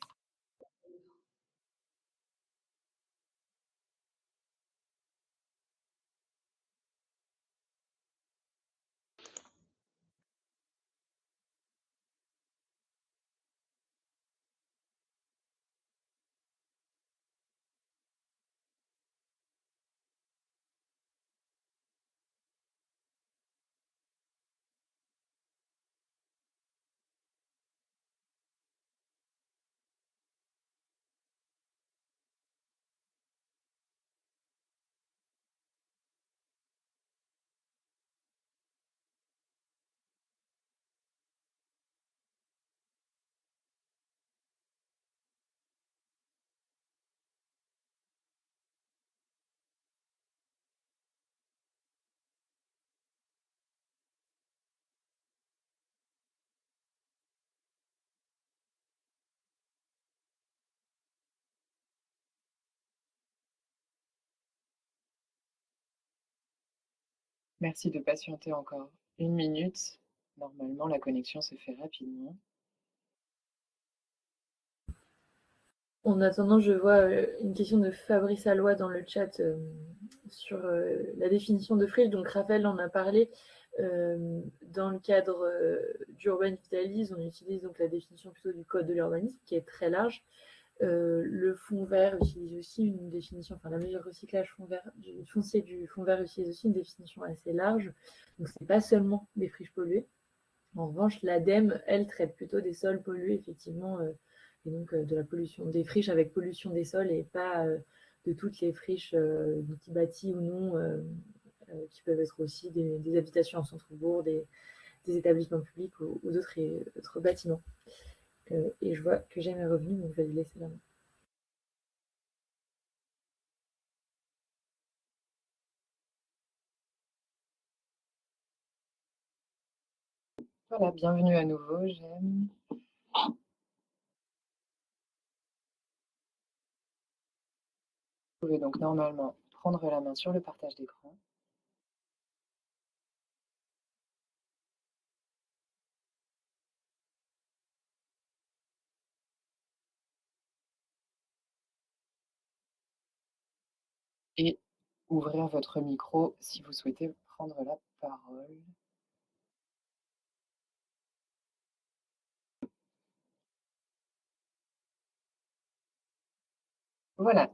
Merci de patienter encore 1 minute. Normalement, la connexion se fait rapidement.
En attendant, je vois une question de Fabrice Alloy dans le chat sur la définition de friche. Donc Raphaël en a parlé. Dans le cadre d'Urban Vitalise, on utilise donc la définition plutôt du code de l'urbanisme qui est très large. Le fonds vert utilise aussi une définition, enfin la mesure recyclage foncier du fonds vert utilise aussi une définition assez large. Donc c'est pas seulement des friches polluées. En revanche, l'ADEME, elle, traite plutôt des sols pollués, effectivement, et donc de la pollution des friches avec pollution des sols et pas de toutes les friches bâties ou non, qui peuvent être aussi des habitations en centre-bourg, des établissements publics ou d'autres bâtiments. Et je vois que J'aime est revenu, donc je vais lui laisser la main.
Voilà, bienvenue à nouveau, J'aime. Vous pouvez donc normalement prendre la main sur le partage d'écran. Et ouvrir votre micro si vous souhaitez prendre la parole. Voilà,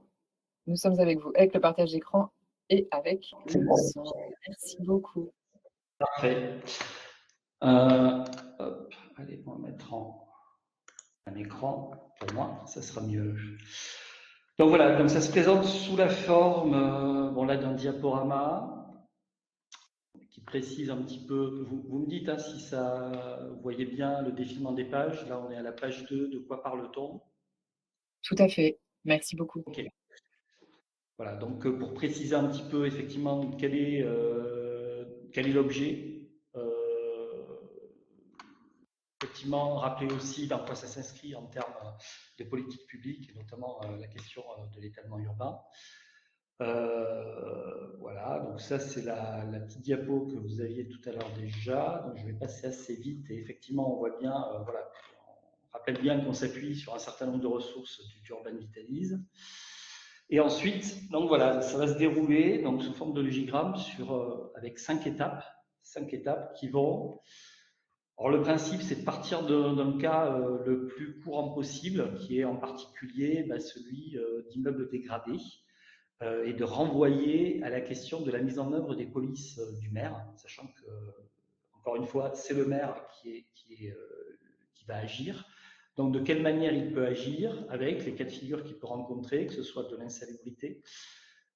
nous sommes avec vous, avec le partage d'écran et avec le son. Merci beaucoup.
Parfait. Hop, allez, on va mettre un écran pour moi, ça sera mieux. Donc voilà, donc ça se présente sous la forme d'un diaporama qui précise un petit peu. Vous me dites si vous voyez bien le défilement des pages. Là, on est à la page 2, de quoi parle-t-on?
Tout à fait, merci beaucoup.
Ok. Voilà, donc pour préciser un petit peu effectivement quel est l'objet. Effectivement, rappeler aussi dans quoi ça s'inscrit en termes de politique publique, et notamment la question de l'étalement urbain. Voilà, donc ça c'est la petite diapo que vous aviez tout à l'heure déjà, donc je vais passer assez vite et effectivement on voit bien, voilà, on rappelle bien qu'on s'appuie sur un certain nombre de ressources du Urban Vitalise. Et ensuite, donc voilà, ça va se dérouler donc sous forme de logigramme avec 5 étapes qui vont. Alors le principe, c'est de partir d'un cas le plus courant possible, qui est en particulier celui d'immeubles dégradés, et de renvoyer à la question de la mise en œuvre des polices du maire, sachant que, encore une fois, c'est le maire qui va agir. Donc de quelle manière il peut agir avec les cas de figure qu'il peut rencontrer, que ce soit de l'insalubrité,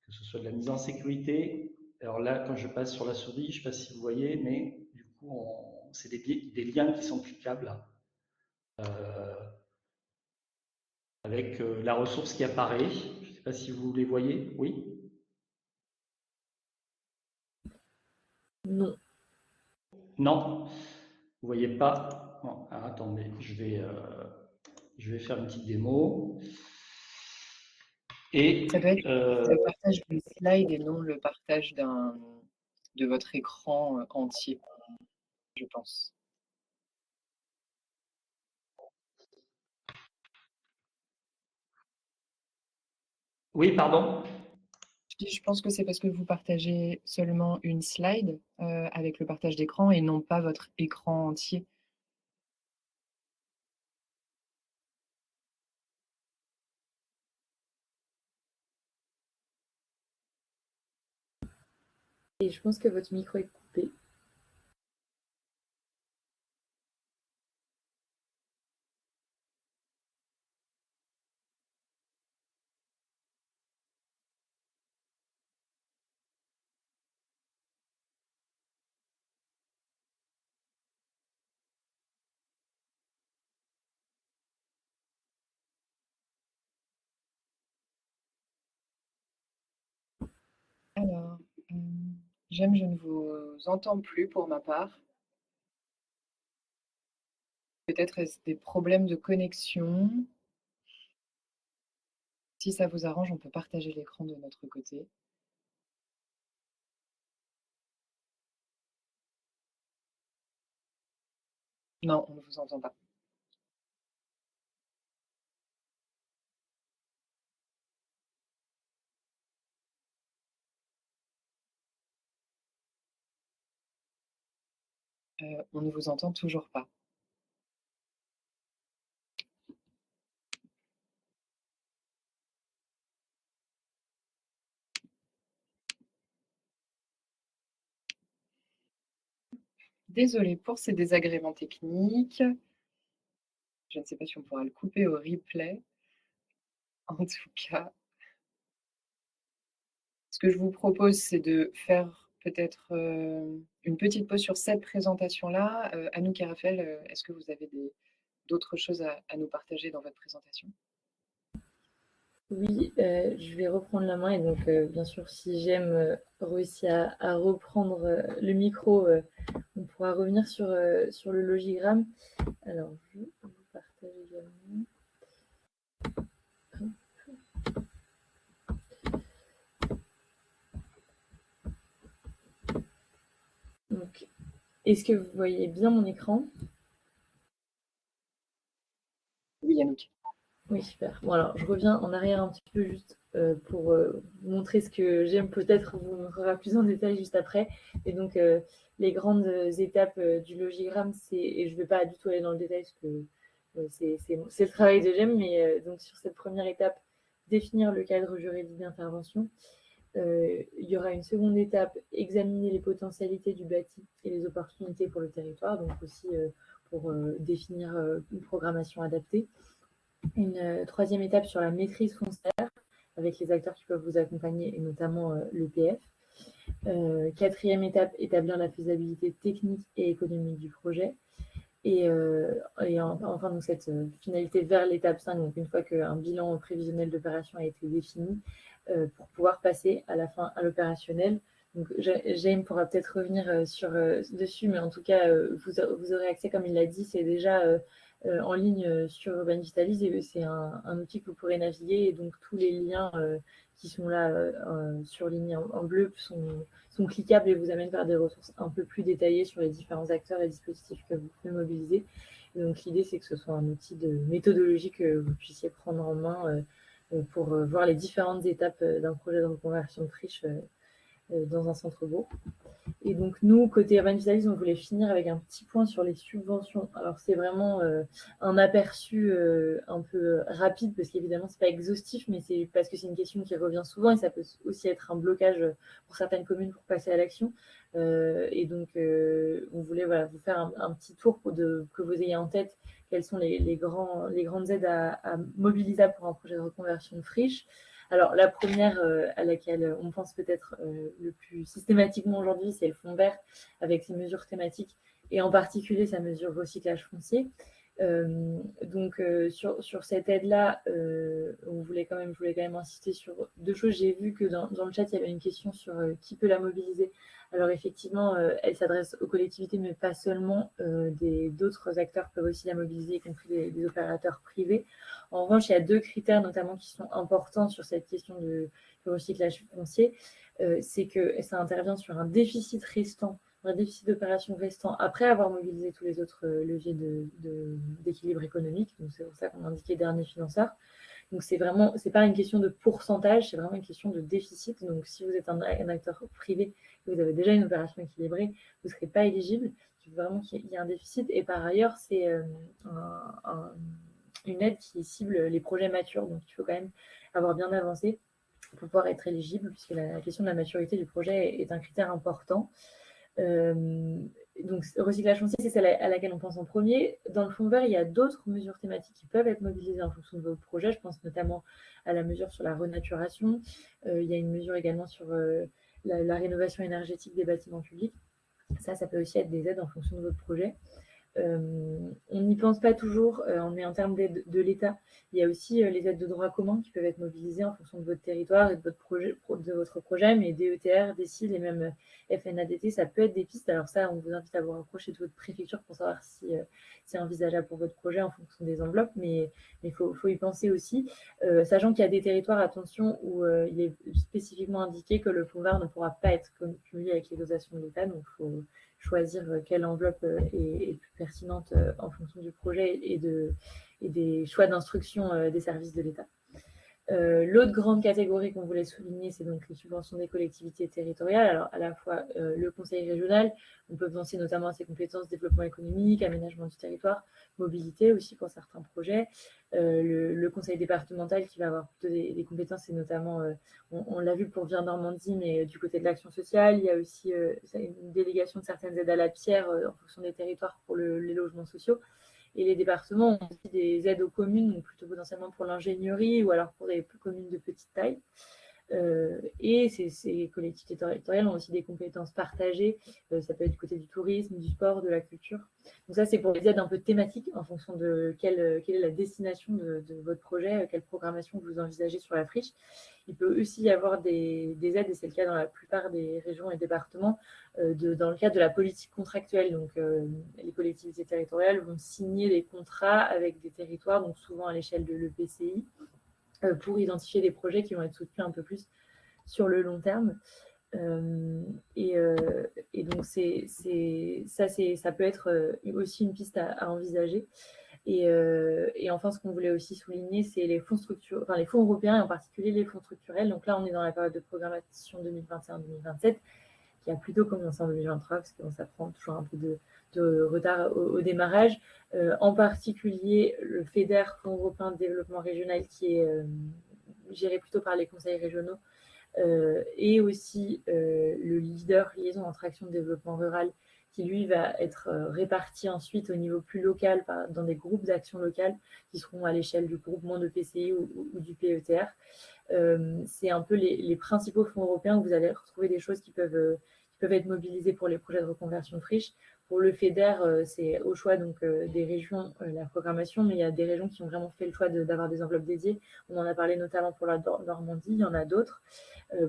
que ce soit de la mise en sécurité. Alors là, quand je passe sur la souris, je ne sais pas si vous voyez, mais du coup, c'est des liens qui sont cliquables avec la ressource qui apparaît. Je ne sais pas si vous les voyez. Oui?
Non.
Non? Vous voyez pas? Bon, alors attendez, je vais faire une petite démo. Et
ça doit être le partage d'une slide et non le partage de votre écran entier, je pense.
oui, pardon?
Je pense que c'est parce que vous partagez seulement une slide avec le partage d'écran et non pas votre écran entier.
Et je pense que votre micro est coupé.
Alors, J'aime, je ne vous entends plus pour ma part. Peut-être est-ce des problèmes de connexion. Si ça vous arrange, on peut partager l'écran de notre côté. Non, on ne vous entend pas. On ne vous entend toujours pas. Désolée pour ces désagréments techniques. Je ne sais pas si on pourra le couper au replay. En tout cas, ce que je vous propose, c'est de faire peut-être une petite pause sur cette présentation-là. Anouk et Raphaël, est-ce que vous avez d'autres choses à nous partager dans votre présentation?
Oui, je vais reprendre la main et donc bien sûr, si j'aime réussi à reprendre le micro, on pourra revenir sur le logigramme. Alors, je vous partage également. Donc, est-ce que vous voyez bien mon écran?
Oui, Anouk.
Oui, super. Bon, alors, je reviens en arrière un petit peu juste pour vous montrer ce que j'aime. Peut-être vous montrera plus en détail juste après. Et donc, les grandes étapes du logigramme, et je ne vais pas du tout aller dans le détail parce que c'est le travail de GEM, mais donc sur cette première étape, définir le cadre juridique d'intervention. Il y aura une seconde étape, examiner les potentialités du bâti et les opportunités pour le territoire, donc aussi pour définir une programmation adaptée. Une troisième étape sur la maîtrise foncière avec les acteurs qui peuvent vous accompagner et notamment l'EPF. Quatrième étape, établir la faisabilité technique et économique du projet. Et enfin, donc cette finalité vers l'étape 5, donc une fois qu'un bilan prévisionnel d'opération a été défini, pour pouvoir passer à la fin à l'opérationnel. Donc Jaime pourra peut-être revenir dessus, mais en tout cas, vous aurez accès, comme il l'a dit, c'est déjà en ligne sur Urban Vitalis et c'est un outil que vous pourrez naviguer et donc tous les liens qui sont là surlignés en bleu sont cliquables et vous amènent vers des ressources un peu plus détaillées sur les différents acteurs et dispositifs que vous pouvez mobiliser. Et donc l'idée, c'est que ce soit un outil de méthodologie que vous puissiez prendre en main pour voir les différentes étapes d'un projet de reconversion de friche dans un centre-bourg. Et donc nous, côté Urban Vitalis, on voulait finir avec un petit point sur les subventions. Alors c'est vraiment un aperçu un peu rapide parce qu'évidemment c'est pas exhaustif, mais c'est parce que c'est une question qui revient souvent et ça peut aussi être un blocage pour certaines communes pour passer à l'action. Et donc on voulait vous faire un petit tour pour que vous ayez en tête quelles sont les grandes aides à mobiliser pour un projet de reconversion de friche. Alors, la première à laquelle on pense peut-être le plus systématiquement aujourd'hui, c'est le fonds vert avec ses mesures thématiques et en particulier sa mesure recyclage foncier. Donc, sur cette aide-là, je voulais quand même insister sur deux choses. J'ai vu que dans le chat, il y avait une question sur qui peut la mobiliser. Alors, effectivement, elle s'adresse aux collectivités, mais pas seulement. D'autres acteurs peuvent aussi la mobiliser, y compris des opérateurs privés. En revanche, il y a deux critères notamment qui sont importants sur cette question de recyclage foncier. C'est que ça intervient sur un déficit restant, un déficit d'opération restant après avoir mobilisé tous les autres leviers d'équilibre économique. Donc, c'est pour ça qu'on indiquait dernier financeur. Donc, c'est pas une question de pourcentage, c'est vraiment une question de déficit. Donc, si vous êtes un acteur privé et vous avez déjà une opération équilibrée, vous ne serez pas éligible. Il faut vraiment qu'il y ait un déficit. Et par ailleurs, c'est une aide qui cible les projets matures. Donc, il faut quand même avoir bien avancé pour pouvoir être éligible, puisque la question de la maturité du projet est un critère important. Donc, recyclage foncier, c'est celle à laquelle on pense en premier. Dans le fonds vert, il y a d'autres mesures thématiques qui peuvent être mobilisées en fonction de votre projet. Je pense notamment à la mesure sur la renaturation. Il y a une mesure également sur la rénovation énergétique des bâtiments publics. Ça peut aussi être des aides en fonction de votre projet. On n'y pense pas toujours, mais en termes d'aide de l'État, il y a aussi les aides de droit commun qui peuvent être mobilisées en fonction de votre territoire et de votre projet, mais DETR, DSIL et même FNADT, ça peut être des pistes. Alors ça, on vous invite à vous rapprocher de votre préfecture pour savoir si c'est envisageable pour votre projet en fonction des enveloppes, mais il faut y penser aussi, sachant qu'il y a des territoires, attention, où il est spécifiquement indiqué que le fonds vert ne pourra pas être cumulé avec les dotations de l'État, donc il faut choisir quelle enveloppe est plus pertinente en fonction du projet et des choix d'instruction des services de l'État. L'autre grande catégorie qu'on voulait souligner, c'est donc les subventions des collectivités territoriales. Alors, à la fois le conseil régional, on peut penser notamment à ses compétences développement économique, aménagement du territoire, mobilité aussi pour certains projets. Le conseil départemental qui va avoir plutôt des compétences, et notamment, on l'a vu pour Vire Normandie, mais du côté de l'action sociale, il y a aussi une délégation de certaines aides à la pierre en fonction des territoires pour les logements sociaux. Et les départements ont aussi des aides aux communes, donc plutôt potentiellement pour l'ingénierie ou alors pour des communes de petite taille. Et ces collectivités territoriales ont aussi des compétences partagées. Ça peut être du côté du tourisme, du sport, de la culture. Donc ça, c'est pour les aides un peu thématiques en fonction de quelle est la destination de votre projet, quelle programmation vous envisagez sur la friche. Il peut aussi y avoir des aides, et c'est le cas dans la plupart des régions et départements, dans le cadre de la politique contractuelle. Donc, les collectivités territoriales vont signer des contrats avec des territoires, donc souvent à l'échelle de l'EPCI, pour identifier des projets qui vont être soutenus un peu plus sur le long terme. Et donc, ça peut être aussi une piste à envisager. Et enfin, ce qu'on voulait aussi souligner, c'est les fonds les fonds européens, et en particulier les fonds structurels. Donc là, on est dans la période de programmation 2021-2027, qui a plutôt commencé en 2023, parce que ça prend toujours un peu de retard au démarrage. En particulier, le FEDER, Fonds européen de développement régional, qui est géré plutôt par les conseils régionaux, et aussi le leader liaison entre action de développement rural, qui lui va être réparti ensuite au niveau plus local dans des groupes d'action locale qui seront à l'échelle du groupement de PCI ou du PETR. C'est un peu les principaux fonds européens où vous allez retrouver des choses qui peuvent être mobilisées pour les projets de reconversion de friches. Pour le FEDER, c'est au choix donc, des régions, la programmation, mais il y a des régions qui ont vraiment fait le choix d'avoir des enveloppes dédiées. On en a parlé notamment pour la Normandie, il y en a d'autres.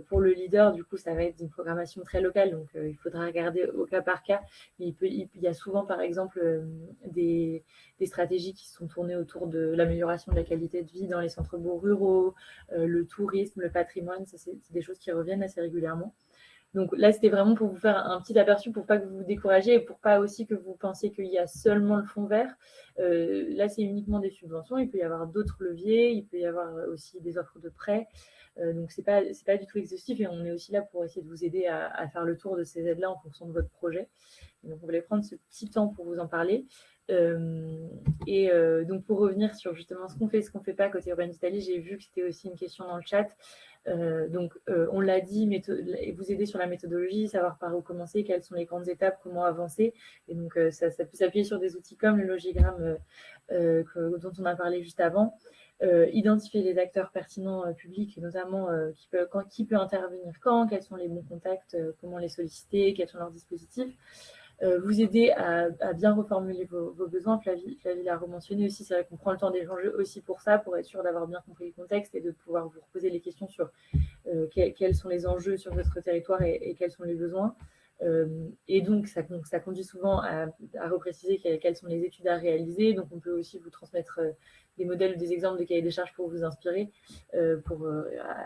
Pour le leader, du coup, ça va être une programmation très locale, donc il faudra regarder au cas par cas. Il y a souvent, par exemple, des stratégies qui sont tournées autour de l'amélioration de la qualité de vie dans les centres-bourgs ruraux, le tourisme, le patrimoine, ça, c'est des choses qui reviennent assez régulièrement. Donc là, c'était vraiment pour vous faire un petit aperçu, pour pas que vous vous découragiez et pour pas aussi que vous pensiez qu'il y a seulement le fonds vert. Là, c'est uniquement des subventions. Il peut y avoir d'autres leviers. Il peut y avoir aussi des offres de prêts. Donc, c'est pas du tout exhaustif, et on est aussi là pour essayer de vous aider à faire le tour de ces aides-là en fonction de votre projet. Donc, on voulait prendre ce petit temps pour vous en parler. Donc, pour revenir sur justement ce qu'on fait, ce qu'on ne fait pas côté Urban Vitalis, j'ai vu que c'était aussi une question dans le chat. On l'a dit, vous aider sur la méthodologie, savoir par où commencer, quelles sont les grandes étapes, comment avancer. Et donc, ça peut s'appuyer sur des outils comme le logigramme dont on a parlé juste avant. Identifier les acteurs pertinents publics, notamment qui peut intervenir quand, quels sont les bons contacts, comment les solliciter, quels sont leurs dispositifs. Vous aider à bien reformuler vos besoins. Flavie l'a rementionné aussi, c'est vrai qu'on prend le temps d'échanger aussi pour ça, pour être sûr d'avoir bien compris le contexte et de pouvoir vous reposer les questions sur quels sont les enjeux sur votre territoire et quels sont les besoins. Et donc, ça conduit souvent à repréciser quelles sont les études à réaliser. Donc, on peut aussi vous transmettre des modèles ou des exemples de cahiers des charges pour vous inspirer, pour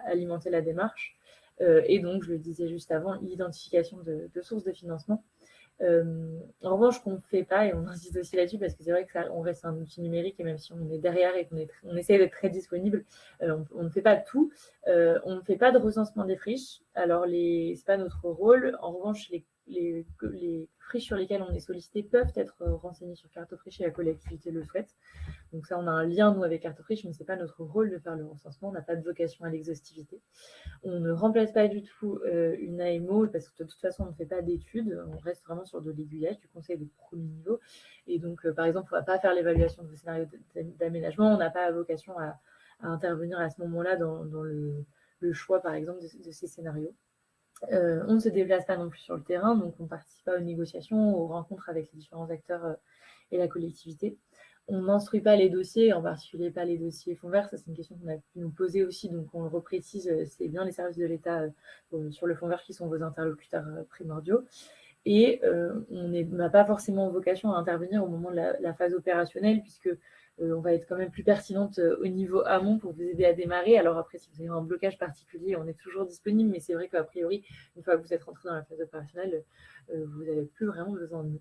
alimenter la démarche. Et donc, je le disais juste avant, l'identification de sources de financement. En revanche, qu'on ne fait pas, et on insiste aussi là-dessus, parce que c'est vrai qu'on reste un outil numérique, et même si on est derrière et qu'on essaie d'être très disponible, on ne fait pas tout. On ne fait pas de recensement des friches. Alors, c'est pas notre rôle. En revanche, les friches sur lesquelles on est sollicité peuvent être renseignées sur Cartofriche et la collectivité le souhaite. Donc ça, on a un lien, nous, avec Cartofriche, mais ce n'est pas notre rôle de faire le recensement. On n'a pas de vocation à l'exhaustivité. On ne remplace pas du tout une AMO, parce que de toute façon, on ne fait pas d'études. On reste vraiment sur de l'aiguillage, du conseil de premier niveau. Et donc, par exemple, on ne va pas faire l'évaluation de vos scénarios d'aménagement. On n'a pas vocation à intervenir à ce moment-là dans le choix, par exemple, de ces scénarios. On ne se déplace pas non plus sur le terrain, donc on ne participe pas aux négociations, aux rencontres avec les différents acteurs et la collectivité. On n'instruit pas les dossiers, en particulier pas les dossiers fonds verts. Ça, c'est une question qu'on a pu nous poser aussi, donc on le reprécise, c'est bien les services de l'État sur le fonds vert qui sont vos interlocuteurs primordiaux. Et on n'a pas forcément vocation à intervenir au moment de la phase opérationnelle, puisque on va être quand même plus pertinente au niveau amont pour vous aider à démarrer. Alors après, si vous avez un blocage particulier, on est toujours disponible, mais c'est vrai qu'a priori, une fois que vous êtes rentré dans la phase opérationnelle, vous n'avez plus vraiment besoin de nous.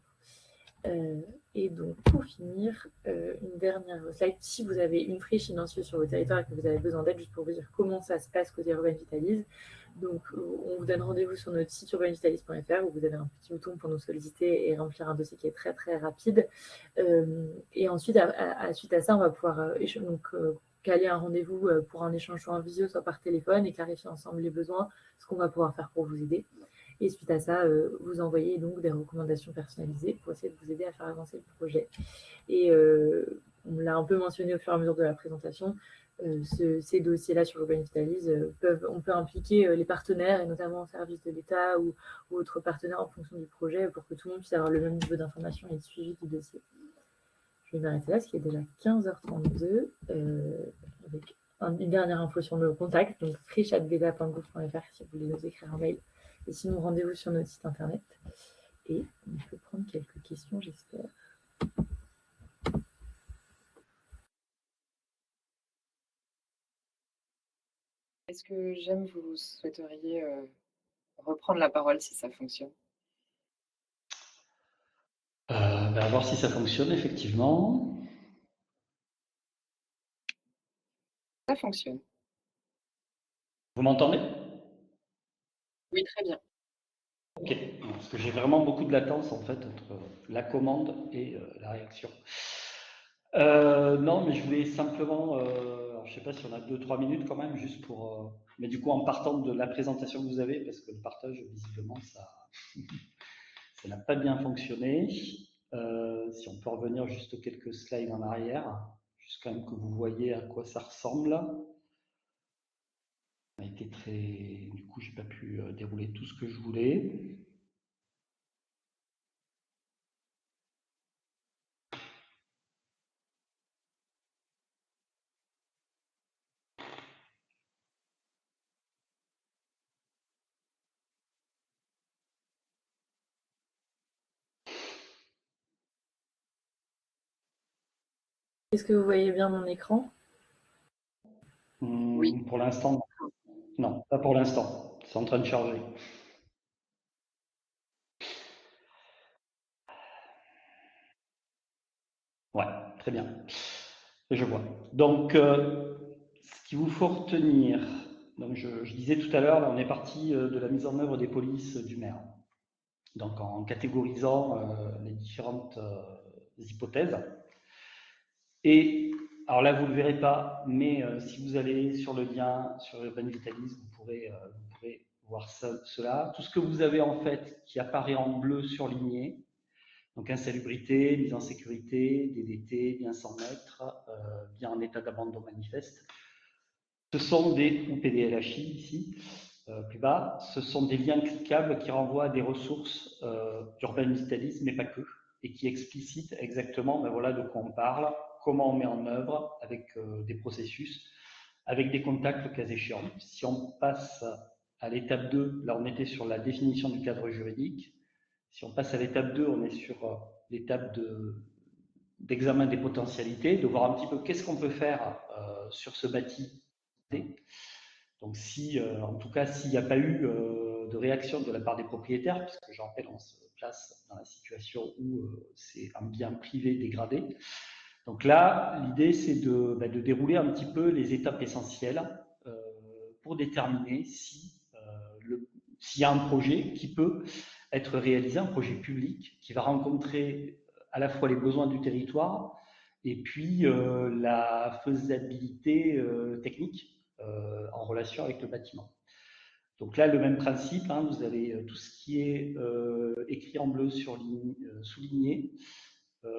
Et donc, pour finir, une dernière slide. Si vous avez une friche silencieuse sur vos territoires et que vous avez besoin d'aide, juste pour vous dire comment ça se passe côté Urban Vitalise, donc on vous donne rendez-vous sur notre site urbanvitalise.fr où vous avez un petit bouton pour nous solliciter et remplir un dossier qui est très très rapide. Et ensuite, suite à ça, on va pouvoir caler un rendez-vous pour un échange soit en visio, soit par téléphone et clarifier ensemble les besoins, ce qu'on va pouvoir faire pour vous aider. Et suite à ça, vous envoyez donc des recommandations personnalisées pour essayer de vous aider à faire avancer le projet. Et on l'a un peu mentionné au fur et à mesure de la présentation, ces dossiers-là sur Urban Vitalise, on peut impliquer les partenaires, et notamment services de l'État ou autres partenaires en fonction du projet, pour que tout le monde puisse avoir le même niveau d'information et de suivi du dossier. Je vais m'arrêter là, ce qui est déjà 15h32, avec une dernière info sur nos contacts, donc friche@beda.gouv.fr si vous voulez nous écrire un mail. Et sinon, rendez-vous sur notre site internet. Et on peut prendre quelques questions, j'espère.
Est-ce que Jem, vous souhaiteriez reprendre la parole si ça fonctionne?
À voir si ça fonctionne, effectivement.
Ça fonctionne.
Vous m'entendez?
Oui, très bien.
Ok, parce que j'ai vraiment beaucoup de latence en fait entre la commande et la réaction. Non, mais je voulais simplement, alors, je sais pas si on a 2-3 minutes quand même, juste pour. Mais du coup, en partant de la présentation que vous avez, parce que le partage, visiblement, ça n'a pas bien fonctionné. Si on peut revenir juste quelques slides en arrière, juste quand même que vous voyez à quoi ça ressemble. Ça a été très. Du coup, j'ai pas pu dérouler tout ce que je voulais.
Est-ce que vous voyez bien mon écran?
Oui.
Pour l'instant, non, pas pour l'instant. C'est en train de charger. Ouais, très bien. Je vois. Donc, ce qu'il vous faut retenir, donc je disais tout à l'heure, là, on est parti de la mise en œuvre des polices du maire. Donc, en catégorisant les différentes hypothèses. Et alors là, vous ne le verrez pas, mais si vous allez sur le lien sur Urban Vitalise, vous pourrez voir cela. Tout ce que vous avez en fait qui apparaît en bleu surligné, donc insalubrité, mise en sécurité, DDT, bien 100 mètres, bien en état d'abandon manifeste. Ce sont des, ou PDLHI ici, plus bas, ce sont des liens cliquables qui renvoient à des ressources d'Urban Vitalise, mais pas que, et qui explicitent exactement voilà, de quoi on parle, comment on met en œuvre avec des processus, avec des contacts le cas échéant. Si on passe à l'étape 2, là on était sur la définition du cadre juridique. Si on passe à l'étape 2, on est sur l'étape d'examen des potentialités, de voir un petit peu qu'est-ce qu'on peut faire sur ce bâti. Donc si, en tout cas, s'il n'y a pas eu de réaction de la part des propriétaires, puisque je rappelle, on se place dans la situation où c'est un bien privé dégradé. Donc là, l'idée, c'est de dérouler un petit peu les étapes essentielles pour déterminer s'il y a un projet qui peut être réalisé, un projet public qui va rencontrer à la fois les besoins du territoire et puis la faisabilité technique en relation avec le bâtiment. Donc là, le même principe, hein, vous avez tout ce qui est écrit en bleu souligné.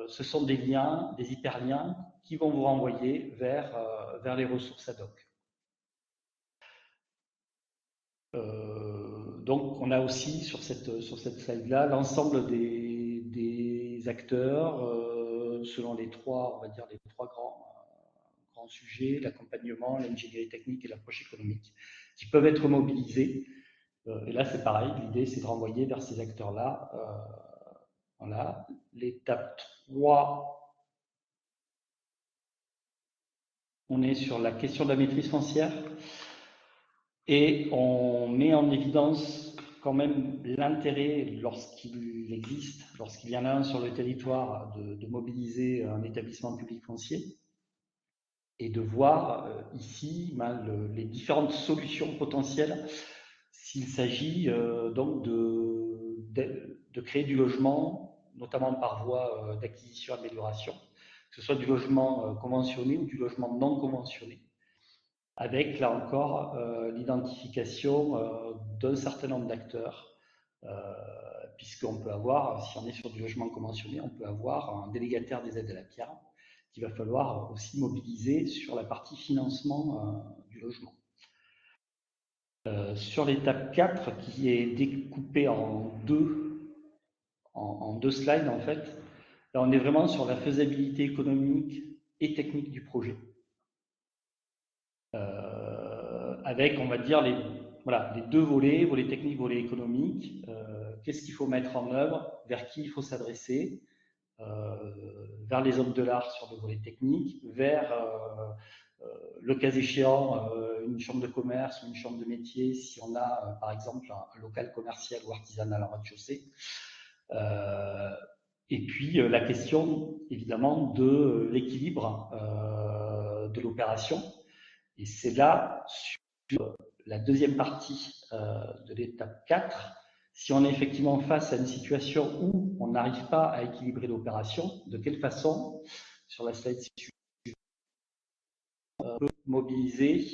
Ce sont des liens, des hyperliens qui vont vous renvoyer vers les ressources ad hoc. Donc, on a aussi sur cette slide-là l'ensemble des acteurs selon les trois, on va dire les trois grands sujets, l'accompagnement, l'ingénierie technique et l'approche économique, qui peuvent être mobilisés. Et là, c'est pareil, l'idée, c'est de renvoyer vers ces acteurs-là. Voilà. L'étape 3, on est sur la question de la maîtrise foncière et on met en évidence quand même l'intérêt, lorsqu'il existe, lorsqu'il y en a un sur le territoire, de mobiliser un établissement public foncier et de voir ici les différentes solutions potentielles s'il s'agit donc de créer du logement, notamment par voie d'acquisition, amélioration, que ce soit du logement conventionné ou du logement non conventionné, avec là encore l'identification d'un certain nombre d'acteurs, puisqu'on peut avoir, si on est sur du logement conventionné, on peut avoir un délégataire des aides à la pierre qu'il va falloir aussi mobiliser sur la partie financement du logement. Sur l'étape 4, qui est découpée en deux slides en fait, là on est vraiment sur la faisabilité économique et technique du projet. Avec, on va dire, les deux volets, volet technique, volet économique. Qu'est-ce qu'il faut mettre en œuvre, vers qui il faut s'adresser, vers les hommes de l'art sur le volet technique, vers le cas échéant une chambre de commerce ou une chambre de métier si on a par exemple un local commercial ou artisanal en rez-de-chaussée. Et puis la question évidemment de l'équilibre de l'opération. Et c'est là, sur la deuxième partie de l'étape 4, si on est effectivement face à une situation où on n'arrive pas à équilibrer l'opération, de quelle façon, sur la slide suivante, on peut mobiliser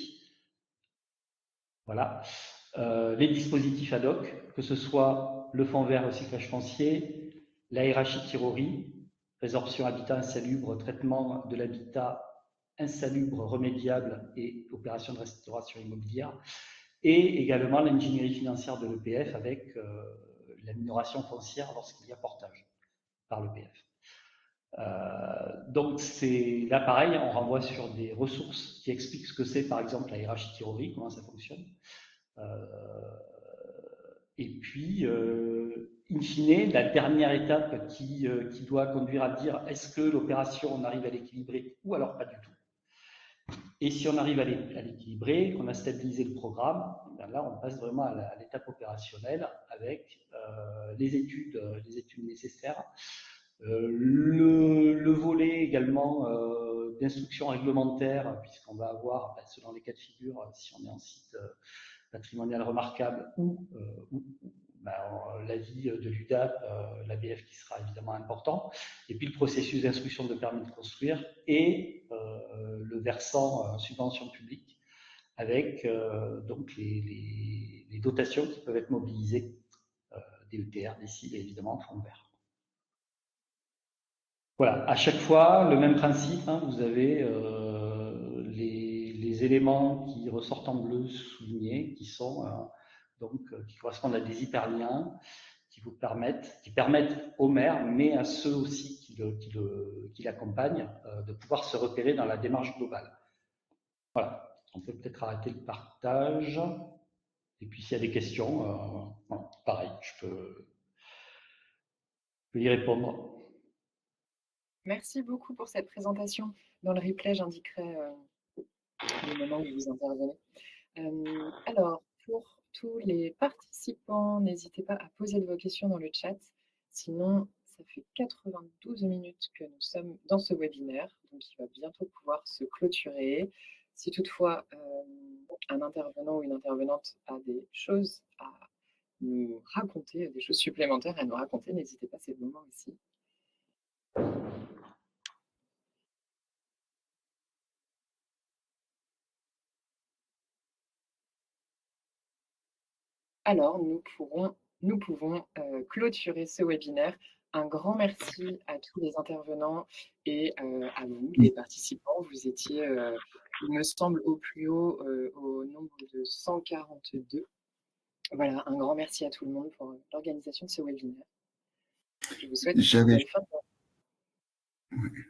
les dispositifs ad hoc, que ce soit le fonds vert recyclage foncier, la RHI Tirori, résorption habitat insalubre, traitement de l'habitat insalubre remédiable et opération de restauration immobilière, et également l'ingénierie financière de l'EPF avec la minoration foncière lorsqu'il y a portage par l'EPF. Donc c'est là pareil, on renvoie sur des ressources qui expliquent ce que c'est par exemple la RHI Tirori, comment ça fonctionne. Et puis, in fine, la dernière étape qui doit conduire à dire est-ce que l'opération on arrive à l'équilibrer ou alors pas du tout. Et si on arrive à l'équilibrer, qu'on a stabilisé le programme, là on passe vraiment à l'étape opérationnelle avec les études nécessaires. Le volet également d'instruction réglementaire, puisqu'on va avoir, selon les cas de figure, si on est en site patrimonial remarquable ou l'avis de l'UDAP, l'ABF qui sera évidemment important, et puis le processus d'instruction de permis de construire et le versant subvention publique avec donc les dotations qui peuvent être mobilisées, des ETR, des CIL et évidemment fonds verts. Voilà, à chaque fois, le même principe, hein, vous avez les éléments qui ressortent en bleu soulignés, qui sont qui correspondent à des hyperliens qui permettent au maire, mais à ceux aussi qui l'accompagnent, de pouvoir se repérer dans la démarche globale. Voilà, on peut peut-être arrêter le partage. Et puis s'il y a des questions, pareil, je peux y répondre.
Merci beaucoup pour cette présentation. Dans le replay, j'indiquerai le moment où vous intervenez. Alors, pour tous les participants, n'hésitez pas à poser vos questions dans le chat. Sinon, ça fait 92 minutes que nous sommes dans ce webinaire, donc il va bientôt pouvoir se clôturer. Si toutefois un intervenant ou une intervenante a des choses à nous raconter, des choses supplémentaires à nous raconter, n'hésitez pas, c'est le moment aussi. Alors, nous pouvons clôturer ce webinaire. Un grand merci à tous les intervenants et à vous, les participants. Vous étiez, il me semble, au plus haut, au nombre de 142. Voilà, un grand merci à tout le monde pour l'organisation de ce webinaire. Je vous souhaite une bonne fin de journée.